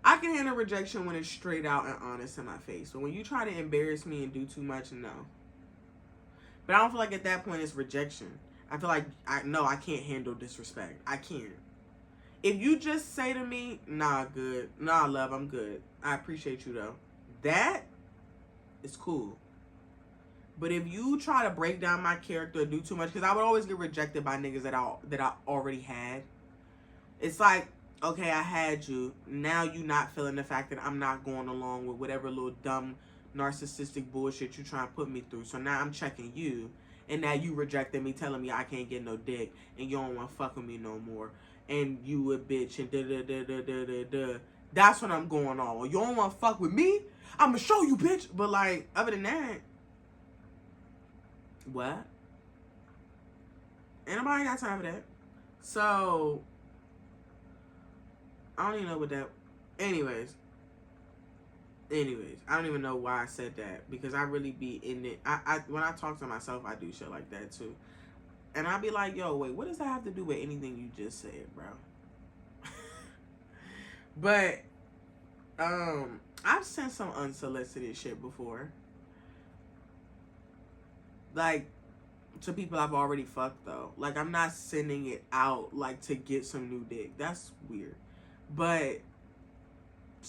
I can handle rejection when it's straight out and honest in my face. But when you try to embarrass me and do too much, no. But I don't feel like at that point it's rejection. I feel like, I can't handle disrespect. I can't. If you just say to me, nah, good. Nah, love, I'm good. I appreciate you, though. That is cool. But if you try to break down my character or do too much, because I would always get rejected by niggas that I already had. It's like, okay, I had you. Now you not feeling the fact that I'm not going along with whatever little dumb narcissistic bullshit you trying to put me through. So now I'm checking you, and now you rejected me, telling me I can't get no dick, and you don't want to fuck with me no more, and you a bitch, and da. That's what I'm going on. You don't want to fuck with me? I'm gonna show you, bitch. But like, other than that, what? Ain't nobody got time for that. So I don't even know what that. Anyways, I don't even know why I said that, because I really be in it. I when I talk to myself, I do shit like that too. And I'll be like, yo, wait, what does that have to do with anything you just said, bro? But I've sent some unsolicited shit before, like to people I've already fucked though. Like I'm not sending it out like to get some new dick. That's weird. But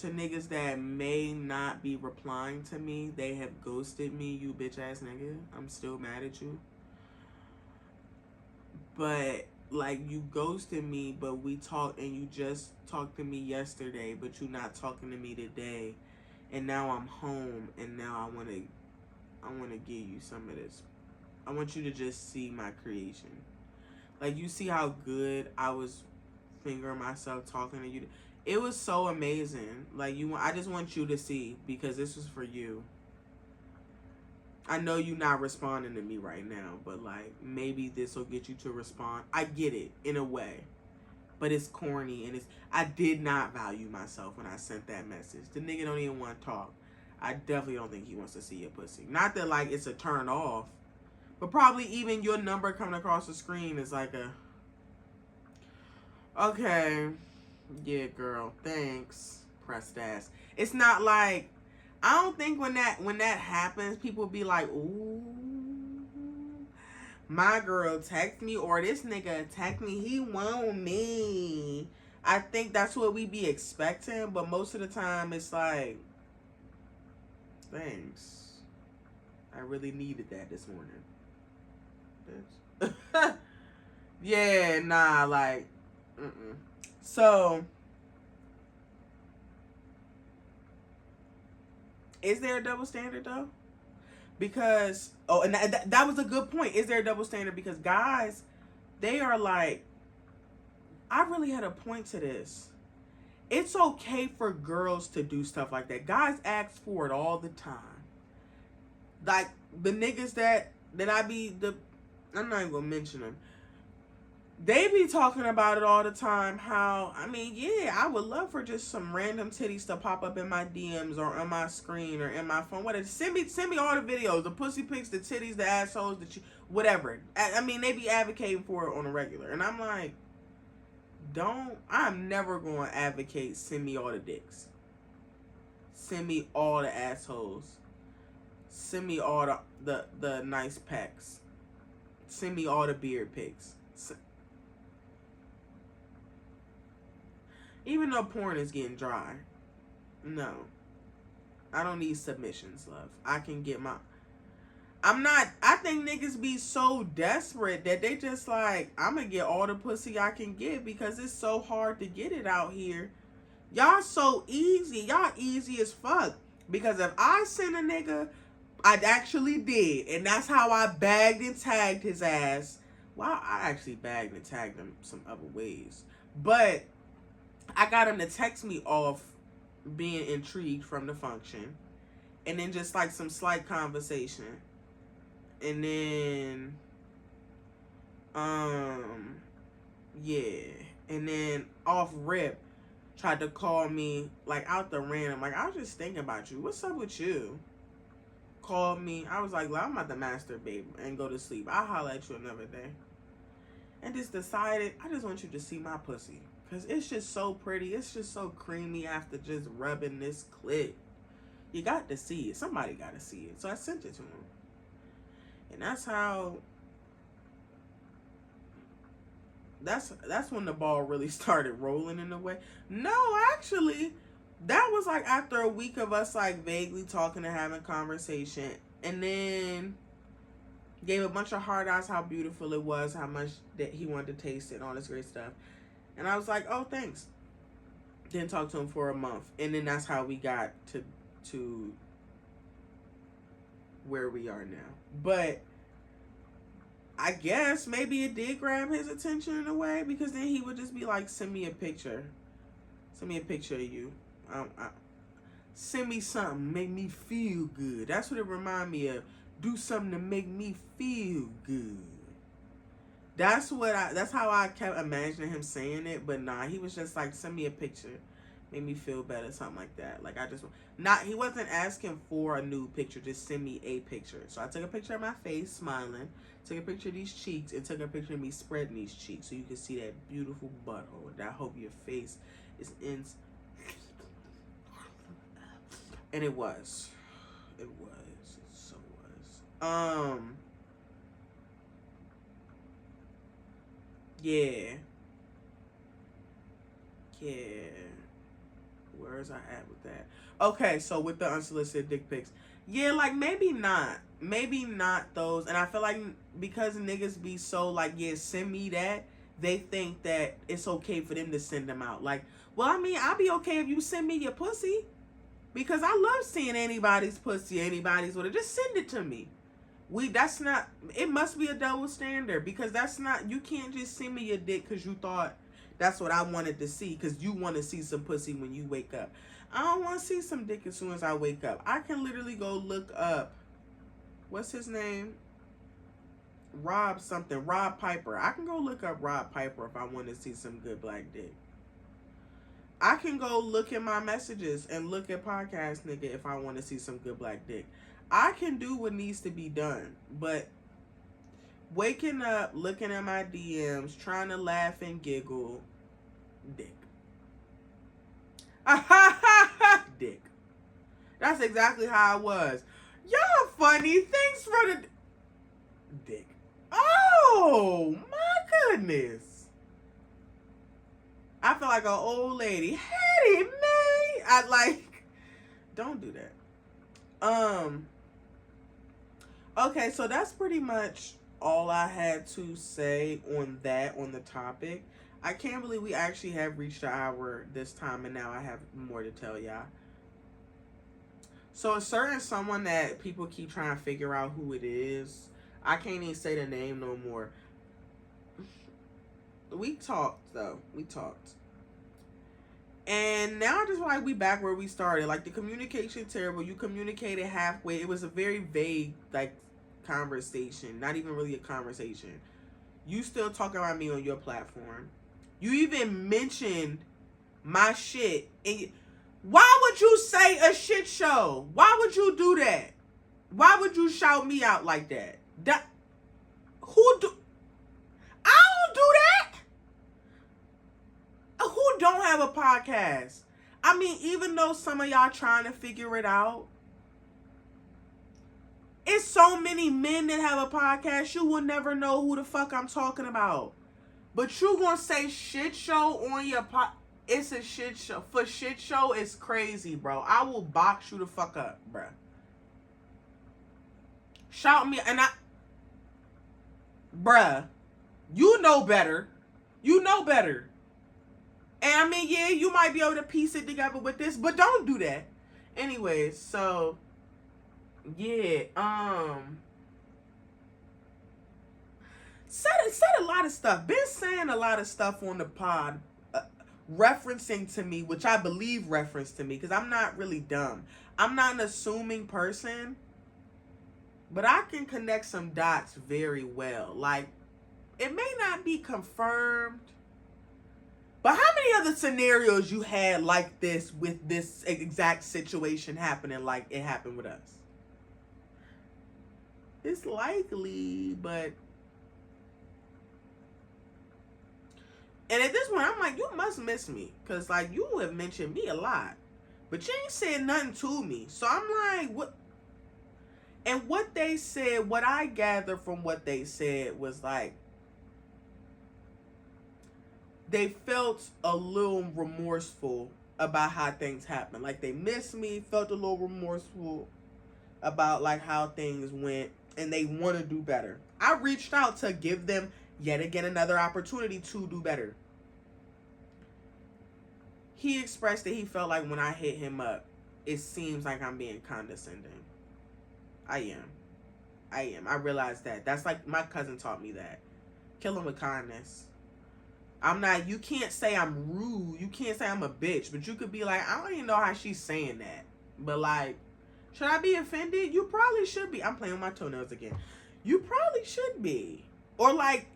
to niggas that may not be replying to me, they have ghosted me. You bitch ass nigga, I'm still mad at you. But like you ghosted me, but we talked and you just talked to me yesterday, but you not talking to me today, and now I'm home and now I wanna give you some of this. I want you to just see my creation. Like you see how good I was fingering myself talking to you. It was so amazing. Like I just want you to see, because this was for you. I know you're not responding to me right now, but like maybe this will get you to respond. I get it in a way, but it's corny and I did not value myself when I sent that message. The nigga don't even want to talk. I definitely don't think he wants to see your pussy. Not that like it's a turn off, but probably even your number coming across the screen is like a, okay, yeah, girl, thanks, pressed ass. It's not like, I don't think when that happens, people be like, ooh, my girl text me, or this nigga text me, he want me. I think that's what we be expecting, but most of the time it's like, thanks. I really needed that this morning. Bitch. Yeah, nah, like, So, is there a double standard though? Because, oh, and that was a good point. Is there a double standard? Because guys, they are like, I really had a point to this. It's okay for girls to do stuff like that. Guys ask for it all the time. Like, the niggas that I be, I'm not even gonna mention them. They be talking about it all the time, how, I mean, yeah, I would love for just some random titties to pop up in my DMs or on my screen or in my phone. Whatever. Send me all the videos, the pussy pics, the titties, the assholes, whatever. I mean, they be advocating for it on a regular. And I'm like, I'm never going to advocate send me all the dicks. Send me all the assholes. Send me all the nice pecs. Send me all the beard pics. Even though porn is getting dry. No. I don't need submissions, love. I can get I think niggas be so desperate that they just like, I'm gonna get all the pussy I can get because it's so hard to get it out here. Y'all so easy. Y'all easy as fuck. Because if I send a nigga, I actually did. And that's how I bagged and tagged his ass. Well, I actually bagged and tagged him some other ways. But I got him to text me off being intrigued from the function. And then just like some slight conversation. And then, yeah. And then off rip, tried to call me like out the random. Like, I was just thinking about you. What's up with you? Called me. I was like, I'm about to masturbate and go to sleep. I'll holler at you another day. And just decided, I just want you to see my pussy. Because it's just so pretty. It's just so creamy after just rubbing this clit. You got to see it. Somebody got to see it. So I sent it to him. And that's how... That's when the ball really started rolling in a way. No, actually, that was like after a week of us like vaguely talking and having conversation. And then gave a bunch of hard eyes how beautiful it was, how much that he wanted to taste it and all this great stuff. And I was like, oh, thanks. Didn't talk to him for a month. And then that's how we got to where we are now. But I guess maybe it did grab his attention in a way, because then he would just be like, send me a picture. Send me a picture of you. Send me something, make me feel good. That's what it remind me of. Do something to make me feel good. That's how I kept imagining him saying it, but nah, he was just like, send me a picture. Made me feel better, something like that. Like, I just, not, he wasn't asking for a nude picture, just send me a picture. So I took a picture of my face, smiling, took a picture of these cheeks, and took a picture of me spreading these cheeks so you can see that beautiful butthole. And I hope your face is in. And it was. It was. It so was. Yeah. Yeah. Where's I at with that? Okay, so with the unsolicited dick pics. Yeah, like, maybe not. Maybe not those. And I feel like because niggas be so like, yeah, send me that, they think that it's okay for them to send them out. Like, well, I mean, I'll be okay if you send me your pussy. Because I love seeing anybody's pussy, anybody's whatever. Just send it to me. That's not, it must be a double standard. Because that's not, you can't just send me your dick because you thought that's what I wanted to see. Because you want to see some pussy when you wake up. I don't want to see some dick as soon as I wake up. I can literally go look up, what's his name? Rob something. Rob Piper. I can go look up Rob Piper if I want to see some good black dick. I can go look at my messages and look at podcast nigga if I want to see some good black dick. I can do what needs to be done. But waking up, looking at my DMs, trying to laugh and giggle, dick. Dick. That's exactly how I was. Y'all funny. Thanks for the dick. Oh my goodness. I feel like an old lady. Hey, May. I like, don't do that. Okay, so that's pretty much all I had to say on that, on the topic. I can't believe we actually have reached the hour this time, and now I have more to tell y'all. So a certain someone that people keep trying to figure out who it is. I can't even say the name no more. We talked, though. We talked. And now I just feel like we back where we started. Like, the communication terrible. You communicated halfway. It was a very vague, like, conversation. Not even really a conversation. You still talking about me on your platform. You even mentioned my shit. And why would you say a shit show? Why would you do that? Why would you shout me out like that? Who do... I don't do that. Who don't have a podcast? I mean, even though some of y'all trying to figure it out, it's so many men that have a podcast, you will never know who the fuck I'm talking about. But you gonna say shit show on your it's a shit show. For shit show, it's crazy, bro. I will box you the fuck up, bro. Shout me, and bruh, you know better. You know better. And I mean, yeah, you might be able to piece it together with this, but don't do that. Anyways, so, yeah, said a lot of stuff. Been saying a lot of stuff on the pod, referencing to me, which I believe referenced to me, because I'm not really dumb. I'm not an assuming person, but I can connect some dots very well. Like, it may not be confirmed, but how many other scenarios you had like this with this exact situation happening like it happened with us? It's likely, but... And at this point, I'm like, you must miss me. Because, like, you have mentioned me a lot. But you ain't said nothing to me. So I'm like, what? And what they said, what I gathered from what they said was like, they felt a little remorseful about how things happened. Like, they missed me, felt a little remorseful about, like, how things went. And they want to do better. I reached out to give them yet again another opportunity to do better. He expressed that he felt like when I hit him up, it seems like I'm being condescending. I am. I realize that. That's like my cousin taught me that. Kill him with kindness. I'm not, you can't say I'm rude. You can't say I'm a bitch. But you could be like, I don't even know how she's saying that. But like, should I be offended? You probably should be. I'm playing with my toenails again. You probably should be. Or like,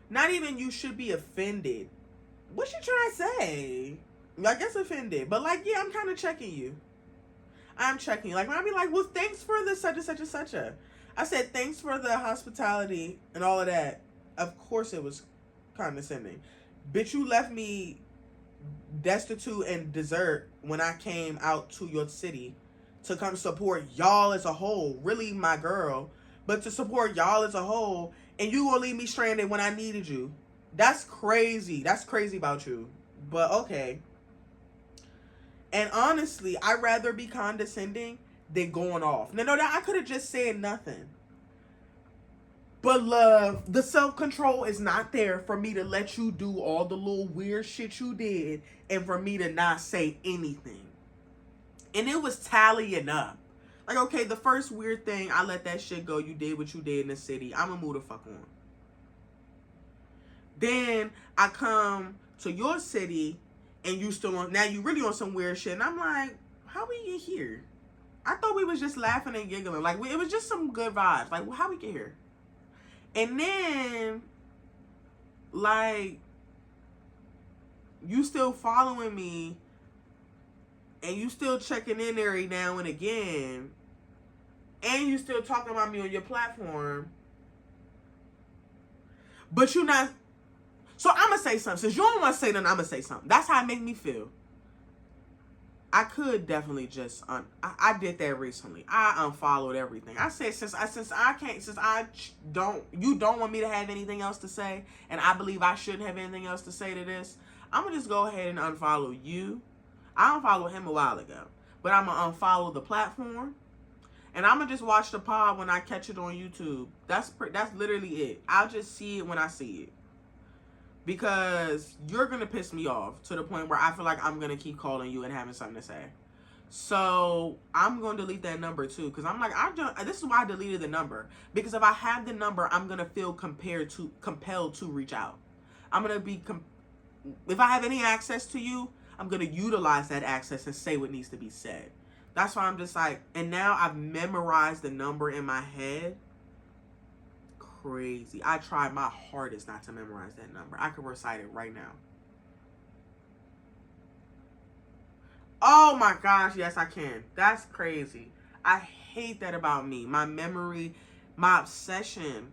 not even you should be offended. What you trying to say? I guess offended. But like, yeah, I'm kind of checking you. I'm checking you. Like when I be like, well, thanks for the such and such and such a. I said thanks for the hospitality and all of that. Of course it was condescending. Bitch, you left me destitute and dessert when I came out to your city to come support y'all as a whole. Really, my girl. But to support y'all as a whole, and you gonna leave me stranded when I needed you. That's crazy. That's crazy about you. But okay. And honestly, I'd rather be condescending than going off. Now, no, I could have just said nothing. But love, the self-control is not there for me to let you do all the little weird shit you did and for me to not say anything. And it was tallying up. Like, okay, the first weird thing, I let that shit go. You did what you did in the city. I'm gonna move the fuck on. Then I come to your city and you still on, now you really on some weird shit. And I'm like, how we get here? I thought we was just laughing and giggling. Like, it was just some good vibes. Like, how we get here? And then, like, you still following me and you still checking in every now and again and you still talking about me on your platform, but you not. So I'm going to say something. Since you don't want to say nothing, I'm going to say something. That's how it make me feel. I could definitely just, I did that recently. I unfollowed everything. I said, you don't want me to have anything else to say, and I believe I shouldn't have anything else to say to this, I'm going to just go ahead and unfollow you. I unfollowed him a while ago, but I'm going to unfollow the platform, and I'm going to just watch the pod when I catch it on YouTube. That's literally it. I'll just see it when I see it. Because you're going to piss me off to the point where I feel like I'm going to keep calling you and having something to say. So I'm going to delete that number too. Because I'm like, this is why I deleted the number. Because if I have the number, I'm going to feel compelled to reach out. I'm going to be, if I have any access to you, I'm going to utilize that access and say what needs to be said. That's why I'm just like, and now I've memorized the number in my head. Crazy. I tried my hardest not to memorize that number. I could recite it right now. Oh my gosh, yes I can. That's crazy. I hate that about me. My memory, my obsession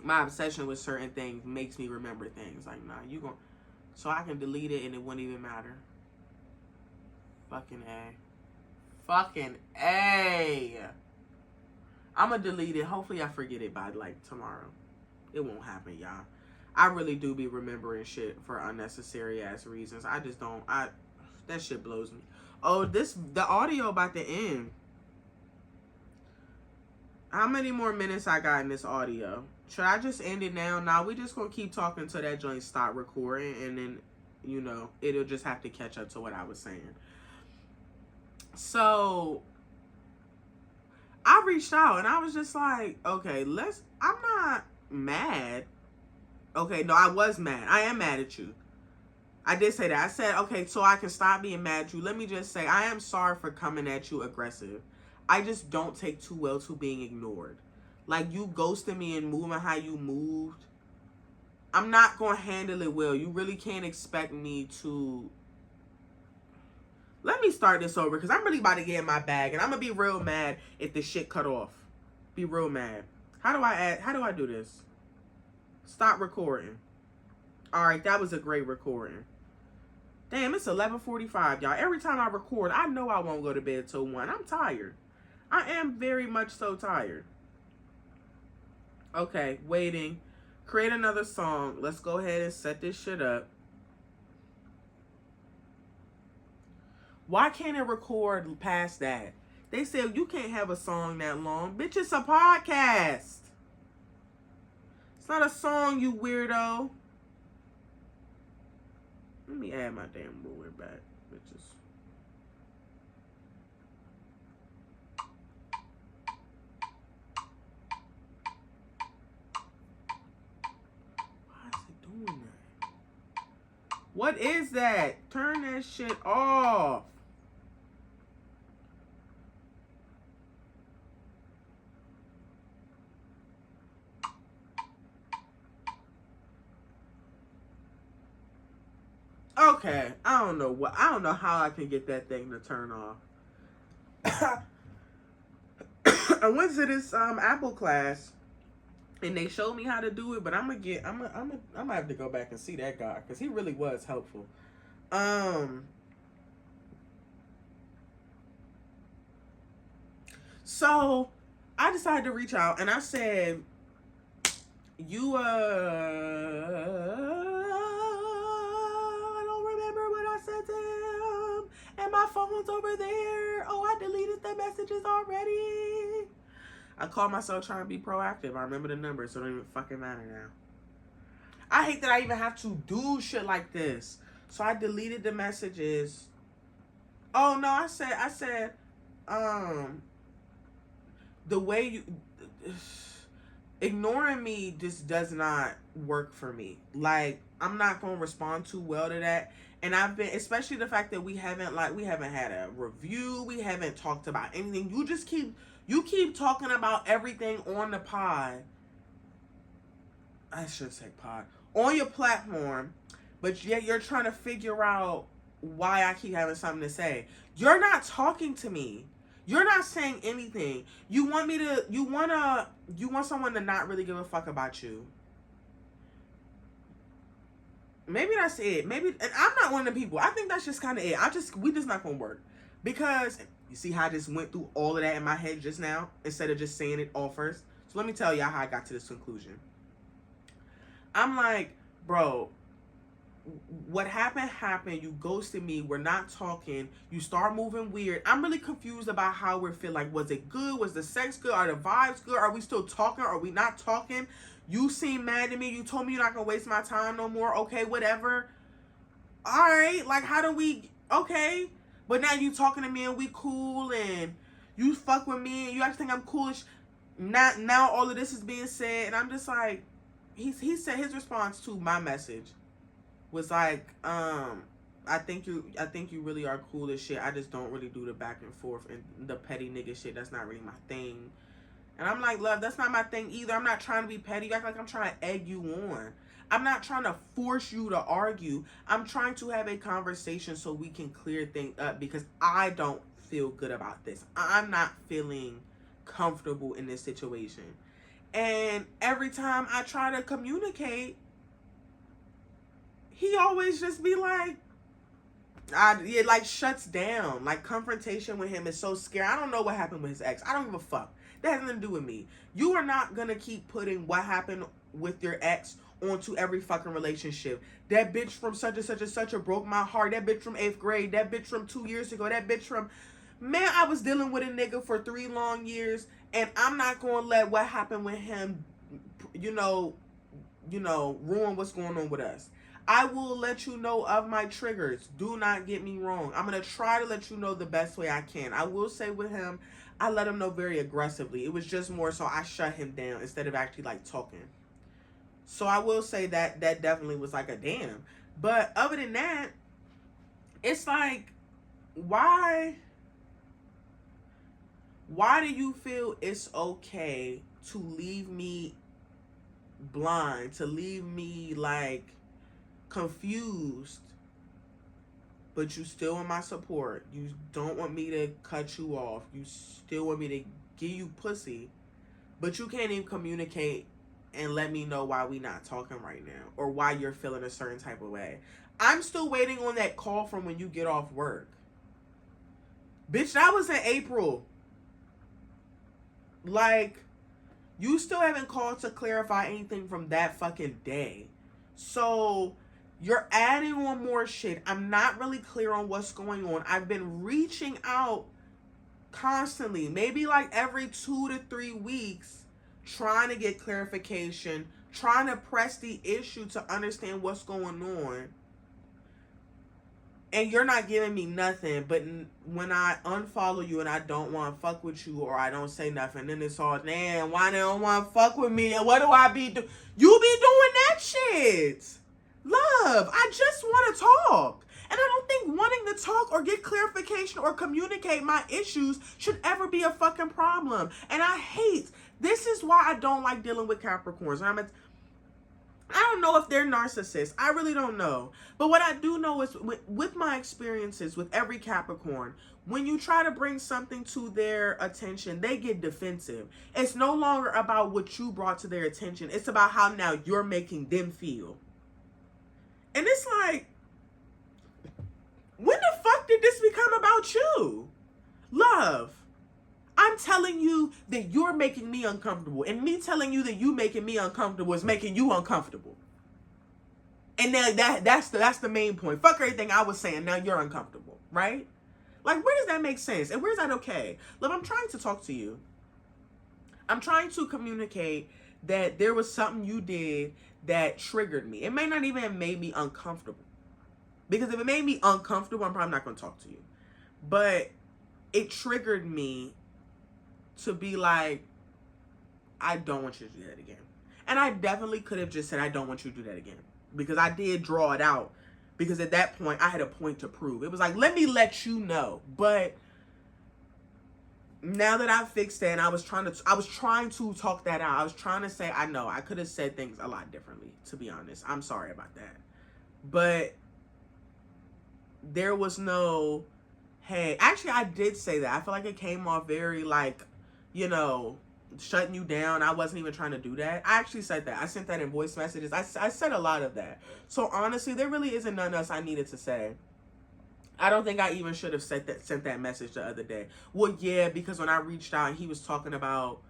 with certain things makes me remember things. Like, nah, you gon', so I can delete it and it wouldn't even matter. Fucking A. Fucking A. I'm going to delete it. Hopefully I forget it by, like, tomorrow. It won't happen, y'all. I really do be remembering shit for unnecessary ass reasons. I just don't. That shit blows me. Oh, the audio about to end. How many more minutes I got in this audio? Should I just end it now? Nah, we just going to keep talking until that joint stop recording. And then, you know, it'll just have to catch up to what I was saying. So I reached out and I was just like, okay, I'm not mad. Okay, no, I was mad. I am mad at you. I did say that. I said, okay, so I can stop being mad at you. Let me just say, I am sorry for coming at you aggressive. I just don't take too well to being ignored. Like, you ghosting me and moving how you moved. I'm not going to handle it well. You really can't expect me to. Let me start this over because I'm really about to get in my bag and I'm going to be real mad if the shit cut off. Be real mad. How do I do this? Stop recording. All right, that was a great recording. Damn, it's 11:45, y'all. Every time I record, I know I won't go to bed till 1. I'm tired. I am very much so tired. Okay, waiting. Create another song. Let's go ahead and set this shit up. Why can't it record past that? They said you can't have a song that long. Bitch, it's a podcast. It's not a song, you weirdo. Let me add my damn ruler back, bitches. Why is it doing that? What is that? Turn that shit off. Okay, I don't know how I can get that thing to turn off. I went to this Apple class and they showed me how to do it, but I'm gonna have to go back and see that guy because he really was helpful. So I decided to reach out and I said, you I don't remember what I said to him, and my phone's over there. Oh, I deleted the messages already. I called myself trying to be proactive. I remember the number, so it don't even fucking matter now. I hate that I even have to do shit like this. So I deleted the messages. Oh no, I said, the way you ignoring me just does not work for me. Like, I'm not gonna respond too well to that. And I've been, especially the fact that we haven't had a review, we haven't talked about anything. You keep talking about everything on the pod. I should say pod. On your platform, but yet you're trying to figure out why I keep having something to say. You're not talking to me. You're not saying anything. You want someone to not really give a fuck about you. Maybe that's it. Maybe, and I'm not one of the people. I think that's just kind of it. We just not gonna work. Because, you see how I just went through all of that in my head just now, instead of just saying it all first? So let me tell y'all how I got to this conclusion. I'm like, bro, what happened. You ghosted me. We're not talking. You start moving weird. I'm really confused about how we feel. Like, was it good? Was the sex good? Are the vibes good? Are we still talking? Are we not talking? You seem mad at me. You told me you're not gonna waste my time no more. Okay, whatever. All right, like, how do we? Okay, but now you talking to me and we cool and you fuck with me and you actually think I'm coolish. Now all of this is being said and I'm just like, he said his response to my message was like, I think you really are cool as shit. I just don't really do the back and forth and the petty nigga shit. That's not really my thing. And I'm like, love, that's not my thing either. I'm not trying to be petty. You act like I'm trying to egg you on. I'm not trying to force you to argue. I'm trying to have a conversation so we can clear things up because I don't feel good about this. I'm not feeling comfortable in this situation. And every time I try to communicate, he always just be like, it like shuts down. Like, confrontation with him is so scary. I don't know what happened with his ex. I don't give a fuck. That has nothing to do with me. You are not gonna keep putting what happened with your ex onto every fucking relationship. That bitch from such and such and such broke my heart. That bitch from 8th grade. That bitch from 2 years ago. That bitch from... Man, I was dealing with a nigga for 3 long years, and I'm not gonna let what happened with him, ruin what's going on with us. I will let you know of my triggers. Do not get me wrong. I'm going to try to let you know the best way I can. I will say with him, I let him know very aggressively. It was just more so I shut him down instead of actually like talking. So I will say that definitely was like a damn. But other than that, it's like, why do you feel it's okay to leave me blind, to leave me like confused, but you still want my support? You don't want me to cut you off. You still want me to give you pussy, but you can't even communicate and let me know why we not talking right now or why you're feeling a certain type of way. I'm still waiting on that call from when you get off work. Bitch, that was in April. Like, you still haven't called to clarify anything from that fucking day. So you're adding on more shit. I'm not really clear on what's going on. I've been reaching out constantly, maybe like every 2 to 3 weeks, trying to get clarification, trying to press the issue to understand what's going on. And you're not giving me nothing. But when I unfollow you and I don't want to fuck with you or I don't say nothing, then it's all, damn, why they don't want to fuck with me? And what do I be doing? You be doing that shit. Love, I just want to talk. And I don't think wanting to talk or get clarification or communicate my issues should ever be a fucking problem. And this is why I don't like dealing with Capricorns. I don't know if they're narcissists. I really don't know. But what I do know is with my experiences with every Capricorn, when you try to bring something to their attention, they get defensive. It's no longer about what you brought to their attention. It's about how now you're making them feel. And it's like, when the fuck did this become about you? Love, I'm telling you that you're making me uncomfortable. And me telling you that you making me uncomfortable is making you uncomfortable. And then that's the main point. Fuck everything I was saying. Now you're uncomfortable, right? Like, where does that make sense? And where's that okay? Look, I'm trying to talk to you. I'm trying to communicate that there was something you did that triggered me. It may not even have made me uncomfortable. Because if it made me uncomfortable, I'm probably not going to talk to you. But it triggered me to be like, I don't want you to do that again. And I definitely could have just said, I don't want you to do that again. Because I did draw it out. Because at that point, I had a point to prove. It was like, let me let you know. But now that I fixed that, and I was trying to talk that out. I was trying to say, I know, I could have said things a lot differently, to be honest. I'm sorry about that. But there was no, hey, actually I did say that. I feel like it came off very like, you know, shutting you down. I wasn't even trying to do that. I actually said that. I sent that in voice messages. I said a lot of that. So honestly, there really isn't nothing else I needed to say. I don't think I even should have sent that message the other day. Well, yeah, because when I reached out, he was talking about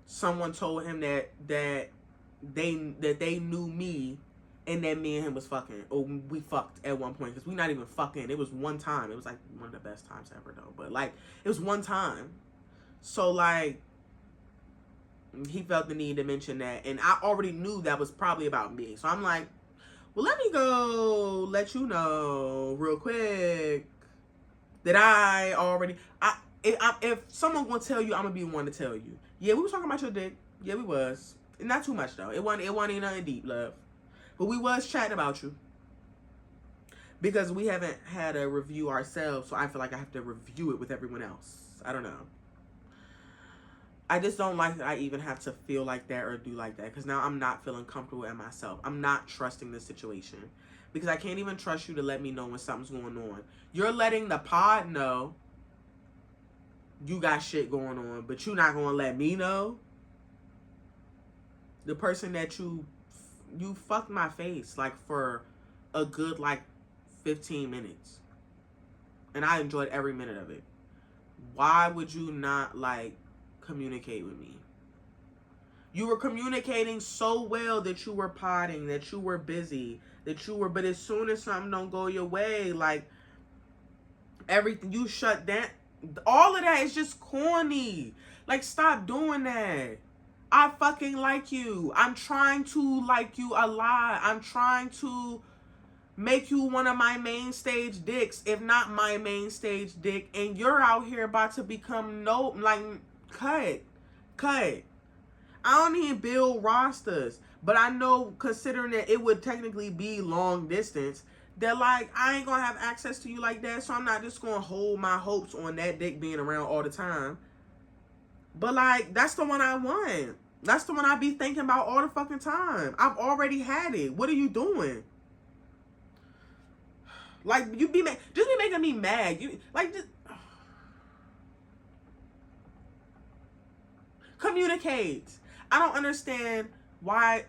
someone told him that they knew me, and that me and him was fucking, or we fucked at one point, because we not even fucking. It was one time. It was like one of the best times ever though. But like, it was one time. So like, he felt the need to mention that, and I already knew that was probably about me. So I'm like, well, let me go let you know real quick that I already, if someone gonna tell you, I'm gonna be the one to tell you. Yeah, we was talking about your dick. Yeah, we was. Not too much though. It wasn't even nothing deep, love. But we was chatting about you. Because we haven't had a review ourselves, so I feel like I have to review it with everyone else. I don't know. I just don't like that I even have to feel like that or do like that. Because now I'm not feeling comfortable in myself. I'm not trusting the situation. Because I can't even trust you to let me know when something's going on. You're letting the pod know you got shit going on, but you're not going to let me know. The person that you fucked my face like for a good like 15 minutes. And I enjoyed every minute of it. Why would you not like communicate with me? You were communicating so well that you were potting, that you were busy, but as soon as something don't go your way, like everything, you shut down. All of that is just corny. Like, stop doing that. I fucking like you. I'm trying to like you a lot. I'm trying to make you one of my main stage dicks, if not my main stage dick, and you're out here about to become cut. I don't even build rosters, but I know, considering that it would technically be long distance, that like I ain't gonna have access to you like that, so I'm not just gonna hold my hopes on that dick being around all the time. But like, that's the one I want. That's the one I be thinking about all the fucking time. I've already had it. What are you doing? Like, you be just be making me mad. You like just communicate. I don't understand why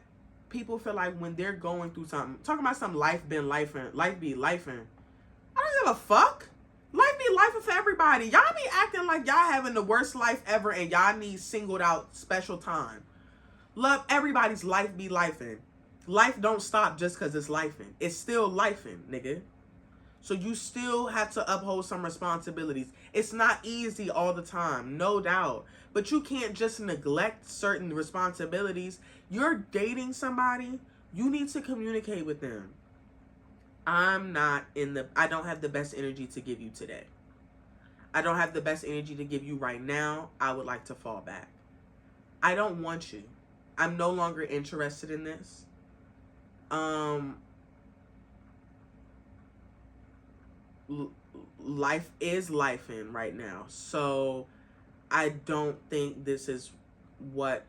people feel like when they're going through something, talking about some life be lifing. I don't give a fuck. Life be lifing for everybody. Y'all be acting like y'all having the worst life ever and y'all need singled out special time. Love, everybody's life be lifing. Life don't stop just because it's lifing. It's still lifing, nigga. So you still have to uphold some responsibilities. It's not easy all the time, no doubt. But you can't just neglect certain responsibilities. You're dating somebody, you need to communicate with them. I don't have the best energy to give you today. I don't have the best energy to give you right now. I would like to fall back. I don't want you. I'm no longer interested in this. Life is lifing right now. So I don't think this is what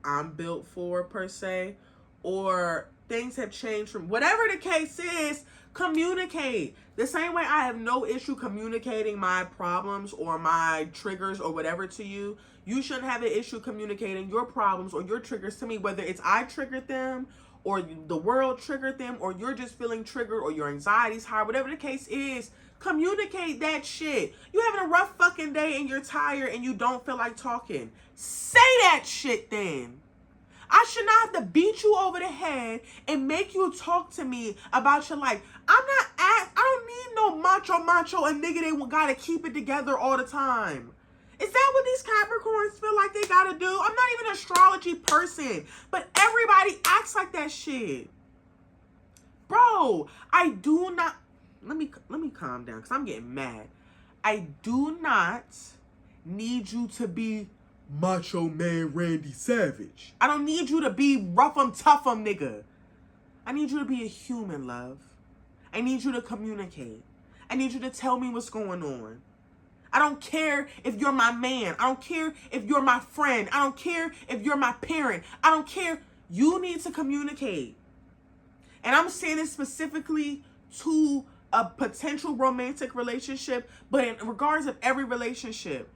I'm built for per se, or things have changed from whatever the case is. Communicate. The same way I have no issue communicating my problems or my triggers or whatever to you, you shouldn't have an issue communicating your problems or your triggers to me, whether it's I triggered them or the world triggered them or you're just feeling triggered or your anxiety's high, whatever the case is. Communicate that shit. You having a rough fucking day and you're tired and you don't feel like talking. Say that shit then. I should not have to beat you over the head and make you talk to me about your life. I don't need no macho, a nigga they gotta keep it together all the time. Is that what these Capricorns feel like they gotta do? I'm not even an astrology person, but everybody acts like that shit. Bro, I do not, let me calm down because I'm getting mad. I do not need you to be Macho Man Randy Savage. I don't need you to be rough tough nigga. I need you to be a human, love. I need you to communicate. I need you to tell me what's going on. I don't care if you're my man. I don't care if you're my friend. I don't care if you're my parent. I don't care. You need to communicate. And I'm saying this specifically to a potential romantic relationship, but in regards of every relationship,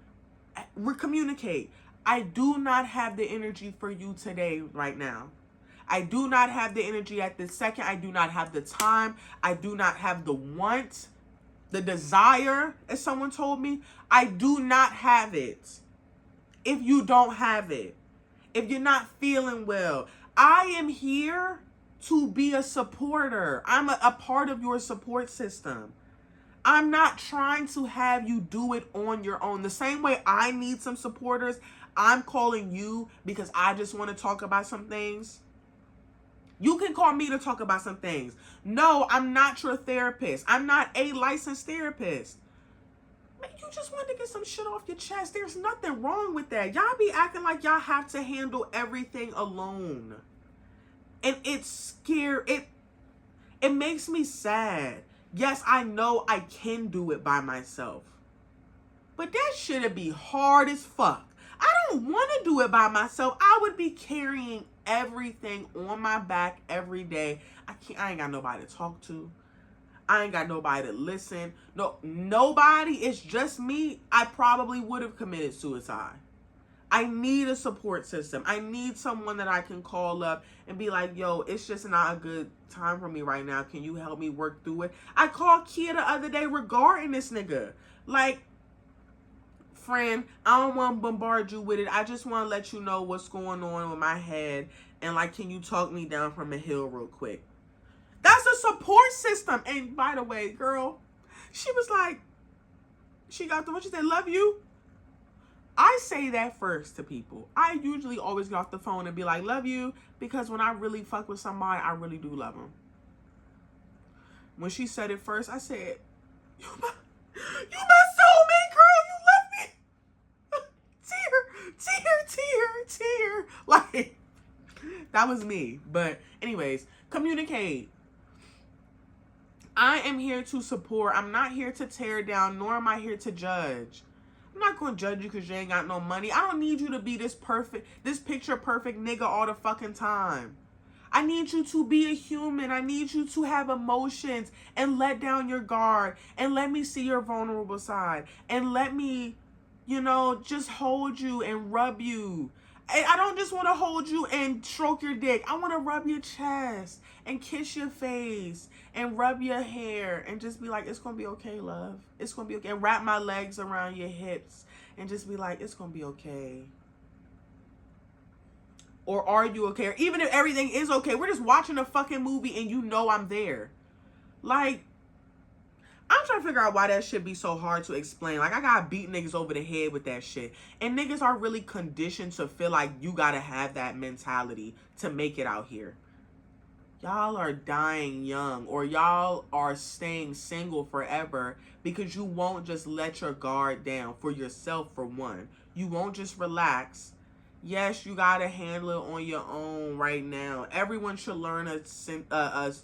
communicate. I do not have the energy for you today, right now. I do not have the energy at this second. I do not have the time. I do not have the want, the desire, as someone told me. I do not have it. If you don't have it, if you're not feeling well, I am here to be a supporter. I'm a part of your support system. I'm not trying to have you do it on your own. The same way I need some supporters, I'm calling you because I just want to talk about some things. You can call me to talk about some things. No, I'm not your therapist. I'm not a licensed therapist. Man, you just want to get some shit off your chest. There's nothing wrong with that. Y'all be acting like y'all have to handle everything alone. And it's scary. It makes me sad. Yes, I know I can do it by myself. But that shit'd be hard as fuck. I don't want to do it by myself. I would be carrying everything on my back every day. I ain't got nobody to talk to. I ain't got nobody to listen. No, nobody. It's just me. I probably would have committed suicide. I need a support system. I need someone that I can call up and be like, yo, it's just not a good time for me right now. Can you help me work through it? I called Kia the other day regarding this nigga. Like, friend, I don't want to bombard you with it. I just want to let you know what's going on with my head. And like, can you talk me down from a hill real quick? That's a support system. And by the way, girl, she was like, she got the one. She said, love you. I say that first to people. I usually always get off the phone and be like, love you, because when I really fuck with somebody, I really do love them. When she said it first, I said, you my soulmate, girl, you love me. Tear. Like, that was me. But anyways, communicate. I am here to support. I'm not here to tear down, nor am I here to judge. I'm not going to judge you because you ain't got no money. I don't need you to be this picture perfect nigga all the fucking time. I need you to be a human. I need you to have emotions and let down your guard and let me see your vulnerable side and let me, just hold you and rub you. I don't just want to hold you and stroke your dick. I want to rub your chest and kiss your face and rub your hair and just be like, it's going to be okay, love. It's going to be okay. And wrap my legs around your hips and just be like, it's going to be okay. Or are you okay? Or even if everything is okay, we're just watching a fucking movie and you know I'm there. Like, I'm trying to figure out why that shit be so hard to explain. Like, I gotta beat niggas over the head with that shit. And niggas are really conditioned to feel like you gotta have that mentality to make it out here. Y'all are dying young, or y'all are staying single forever because you won't just let your guard down for yourself, for one. You won't just relax. Yes, you gotta handle it on your own right now. Everyone should learn a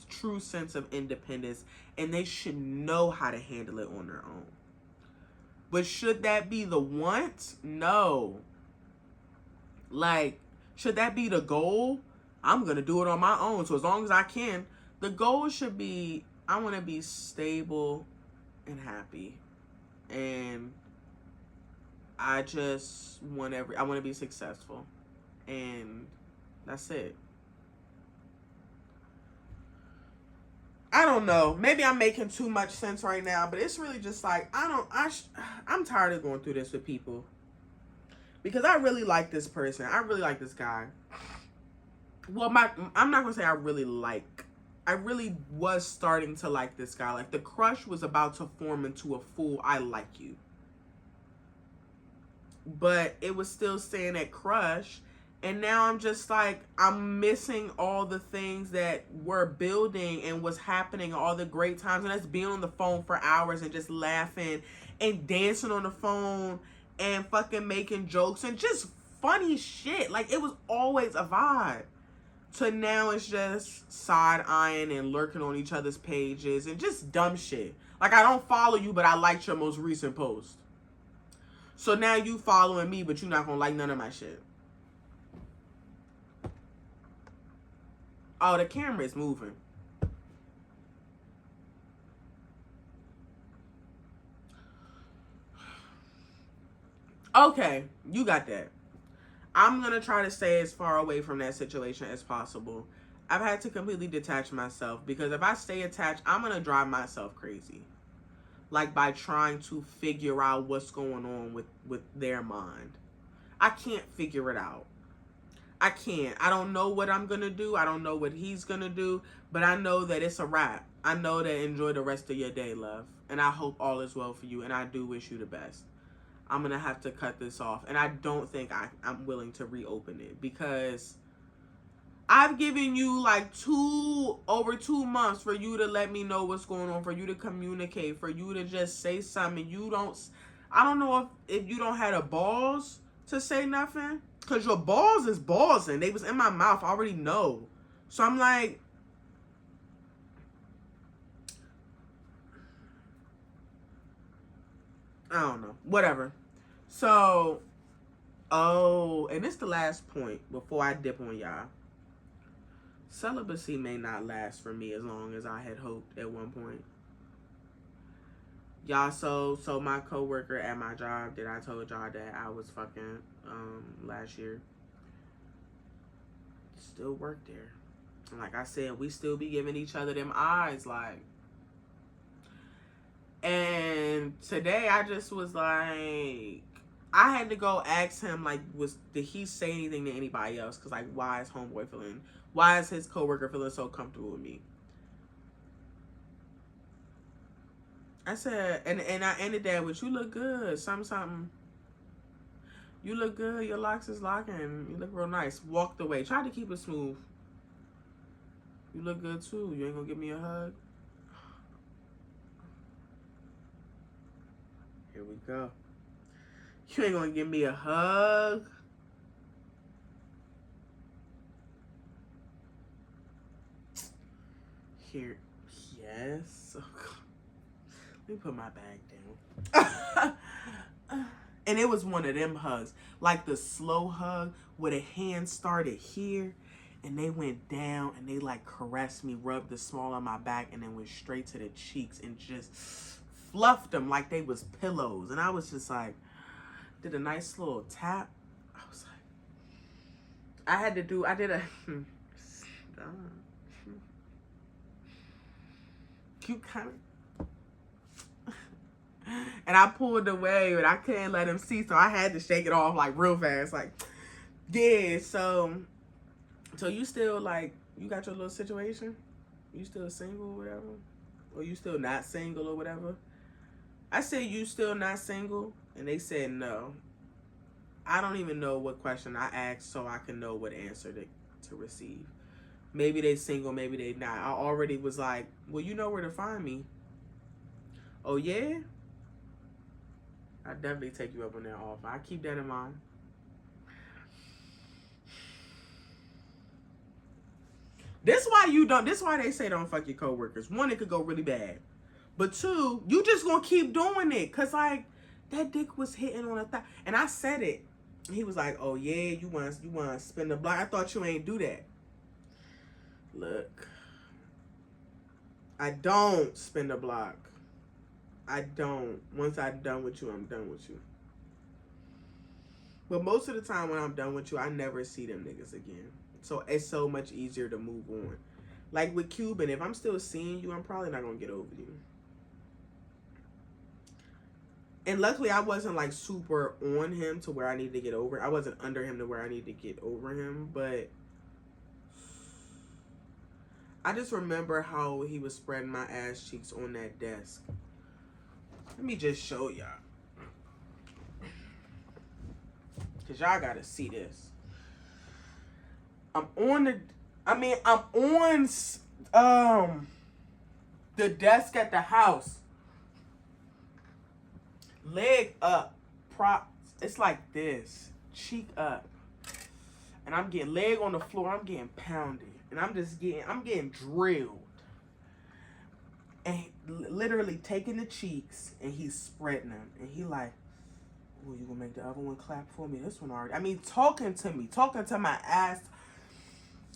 true sense of independence, and they should know how to handle it on their own. But should that be the want? No. Like, Should that be the goal? I'm going to do it on my own. So as long as I can, the goal should be, I want to be stable and happy. And I just want I want to be successful. And that's it. I don't know. Maybe I'm making too much sense right now, but it's really just like, I'm tired of going through this with people. Because I really like this person. I really like this guy. Well, I'm not going to say I really was starting to like this guy. Like, the crush was about to form into a full, I like you. But it was still staying at crush. And now I'm just like, I'm missing all the things that were building and was happening, all the great times. And that's being on the phone for hours and just laughing and dancing on the phone and fucking making jokes and just funny shit. Like, it was always a vibe. So now it's just side-eyeing and lurking on each other's pages and just dumb shit. Like, I don't follow you, but I liked your most recent post. So now you following me, but you're not going to like none of my shit. Oh, the camera is moving. Okay, you got that. I'm going to try to stay as far away from that situation as possible. I've had to completely detach myself because if I stay attached, I'm going to drive myself crazy. Like, by trying to figure out what's going on with their mind. I can't figure it out. I can't. I don't know what I'm going to do. I don't know what he's going to do. But I know that it's a wrap. I know that enjoy the rest of your day, love. And I hope all is well for you. And I do wish you the best. I'm going to have to cut this off. And I don't think I'm willing to reopen it. Because I've given you like over 2 months for you to let me know what's going on. For you to communicate. For you to just say something. I don't know if you don't have the balls to say nothing. Because your balls is ballsing. They was in my mouth. I already know. So I'm like, I don't know. Whatever. So, and this is the last point before I dip on y'all. Celibacy may not last for me as long as I had hoped at one point. Y'all, so my coworker at my job that I told y'all that I was fucking last year still work there. And like I said, we still be giving each other them eyes, like. And today I just was like, I had to go ask him, like, did he say anything to anybody else? Because, like, why is his coworker feeling so comfortable with me? I said, and I ended that with, you look good, something. You look good, your locks is locking, you look real nice. Walked away, tried to keep it smooth. You look good too, you ain't gonna give me a hug? Here we go. You ain't gonna give me a hug? Here, yes. Let me put my bag down. And it was one of them hugs. Like the slow hug where the hands started here and they went down and they like caressed me, rubbed the small on my back and then went straight to the cheeks and just fluffed them like they was pillows. And I was just like, did a nice little tap. I was like, I did a cute kind of. And I pulled away, but I couldn't let him see, so I had to shake it off like real fast. Like, yeah, so you still like, you got your little situation? You still single or whatever? Or you still not single or whatever? I said, you still not single? And they said no. I don't even know what question I asked so I can know what answer to receive. Maybe they single, maybe they not. I already was like, well, you know where to find me. Oh, yeah? I definitely take you up on that offer. I keep that in mind. This why they say don't fuck your coworkers. One, it could go really bad. But two, you just gonna keep doing it. Cause like, that dick was hitting on a thigh. And I said it. He was like, oh yeah, you want to spin the block. I thought you ain't do that. Look, I don't spin the block. I don't. Once I'm done with you, I'm done with you. But most of the time when I'm done with you, I never see them niggas again. So it's so much easier to move on. Like with Cuban, if I'm still seeing you, I'm probably not going to get over you. And luckily, I wasn't like super on him to where I needed to get over. I wasn't under him to where I needed to get over him. But I just remember how he was spreading my ass cheeks on that desk. Let me just show y'all. Because y'all got to see this. I'm on the desk at the house. Leg up, it's like this, cheek up, and I'm getting leg on the floor. I'm getting pounded, and I'm getting drilled, and literally taking the cheeks, and he's spreading them, and he like, oh, you gonna make the other one clap for me? This one already. I mean, talking to my ass.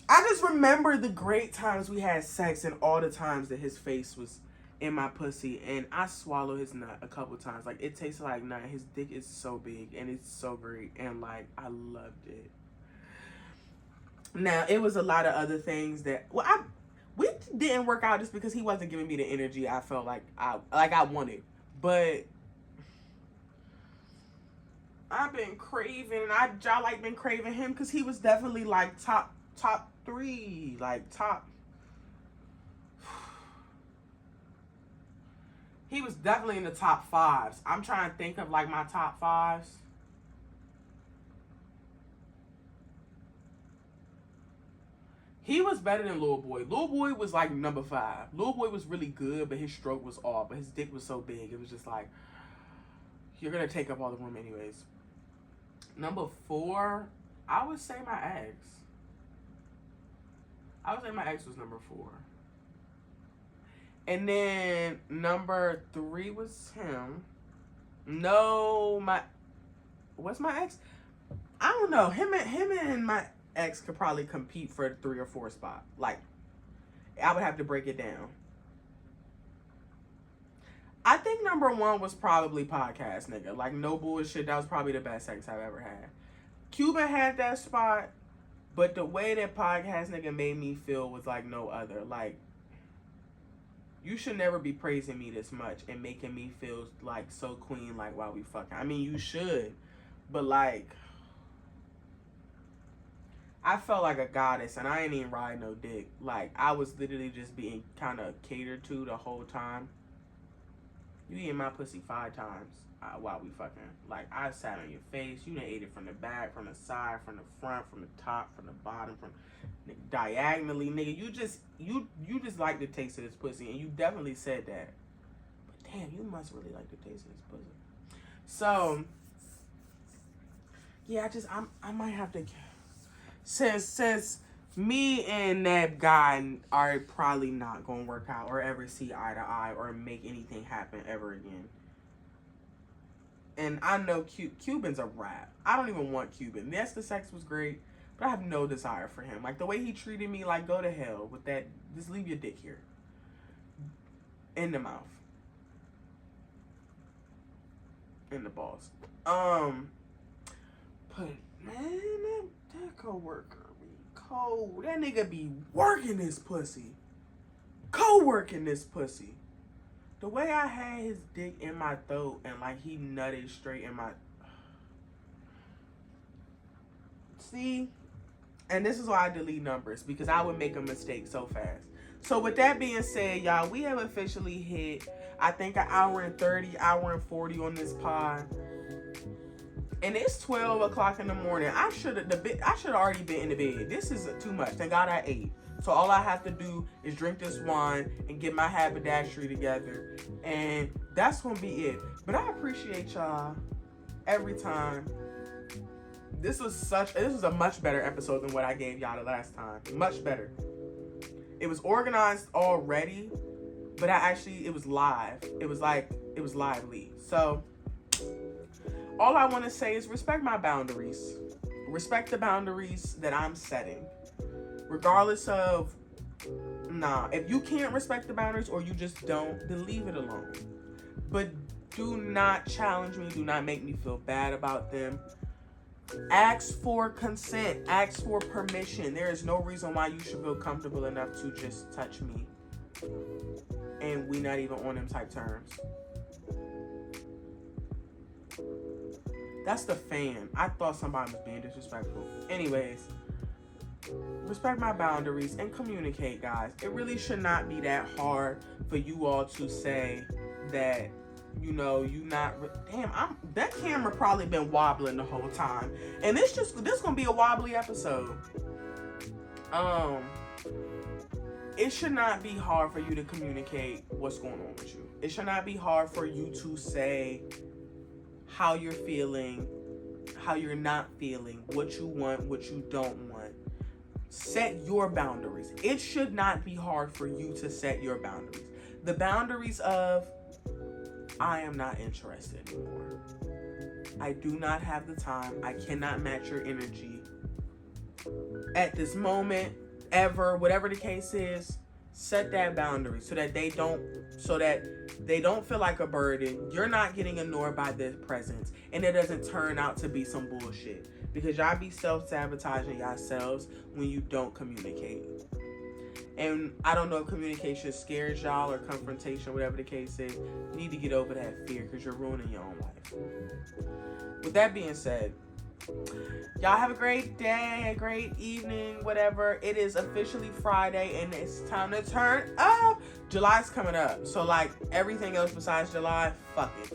I just remember the great times we had sex, and all the times that his face was in my pussy, and I swallowed his nut a couple times. Like, it tasted like nut. His dick is so big, and it's so great, and like, I loved it. Now, it was a lot of other things that, we didn't work out just because he wasn't giving me the energy I felt like I wanted. But I've been craving, and y'all like been craving him because he was definitely like top 3, like top. He was definitely in the top 5s. I'm trying to think of like my top 5s. He was better than Lil Boy. Lil Boy was like number 5. Lil Boy was really good, but his stroke was off. But his dick was so big, it was just like, you're gonna take up all the room anyways. Number 4, I would say my ex. I would say my ex was number 4. And then number 3 was him. No, what's my ex? I don't know. Him and my ex could probably compete for the 3 or 4 spot. Like, I would have to break it down. I think number 1 was probably Podcast Nigga. Like, no bullshit. That was probably the best sex I've ever had. Cuban had that spot, but the way that Podcast Nigga made me feel was like no other. Like, you should never be praising me this much and making me feel like so queen, like while we fucking. I mean, you should, but like, I felt like a goddess, and I ain't even ride no dick. Like, I was literally just being kind of catered to the whole time. You eating my pussy 5 times while we fucking. Like, I sat on your face. You done ate it from the back, from the side, from the front, from the top, from the bottom, from diagonally, nigga. You just like the taste of this pussy, and you definitely said that. But damn, you must really like the taste of this pussy. So yeah, I might have to, since me and that guy are probably not gonna work out or ever see eye to eye or make anything happen ever again. And I know Cuban's a wrap. I don't even want Cuban. Yes, the sex was great, but I have no desire for him. Like, the way he treated me, like, go to hell with that. Just leave your dick here. In the mouth. In the balls. But, man, that coworker be cold. That nigga be working this pussy. Co-working this pussy. The way I had his dick in my throat and, like, he nutted straight in my... See? And this is why I delete numbers, because I would make a mistake so fast. So with that being said, y'all, we have officially hit, I think, an hour and 30, hour and 40 on this pod. And it's 12 o'clock in the morning. I should have already been in the bed. This is too much. Thank God I ate. So all I have to do is drink this wine and get my haberdashery together. And that's going to be it. But I appreciate y'all every time. This was a much better episode than what I gave y'all the last time. Much better. It was organized already, but it was live. It was lively. So All I want to say is respect my boundaries. Respect the boundaries that I'm setting. Regardless of, if you can't respect the boundaries or you just don't, then leave it alone. But do not challenge me. Do not make me feel bad about them. Ask for consent. Ask for permission. There is no reason why you should feel comfortable enough to just touch me. And we not even on them type terms. That's the fan. I thought somebody was being disrespectful. Anyways, respect my boundaries and communicate, guys. It really should not be that hard for you all to say that, you not. That camera probably been wobbling the whole time, and this gonna be a wobbly episode. It should not be hard for you to communicate what's going on with you. It should not be hard for you to say how you're feeling, how you're not feeling, what you want, what you don't want. Set your boundaries. It should not be hard for you to set your boundaries. The boundaries of, I am not interested anymore. I do not have the time. I cannot match your energy at this moment, ever, whatever the case is. Set that boundary so that they don't feel like a burden. You're not getting annoyed by their presence, and it doesn't turn out to be some bullshit, because y'all be self-sabotaging yourselves when you don't communicate. And I don't know if communication scares y'all or confrontation, whatever the case is. You need to get over that fear, because you're ruining your own life. With that being said, y'all have a great day, a great evening, whatever. It is officially Friday, and it's time to turn up. July's coming up, so like everything else besides July, fuck it.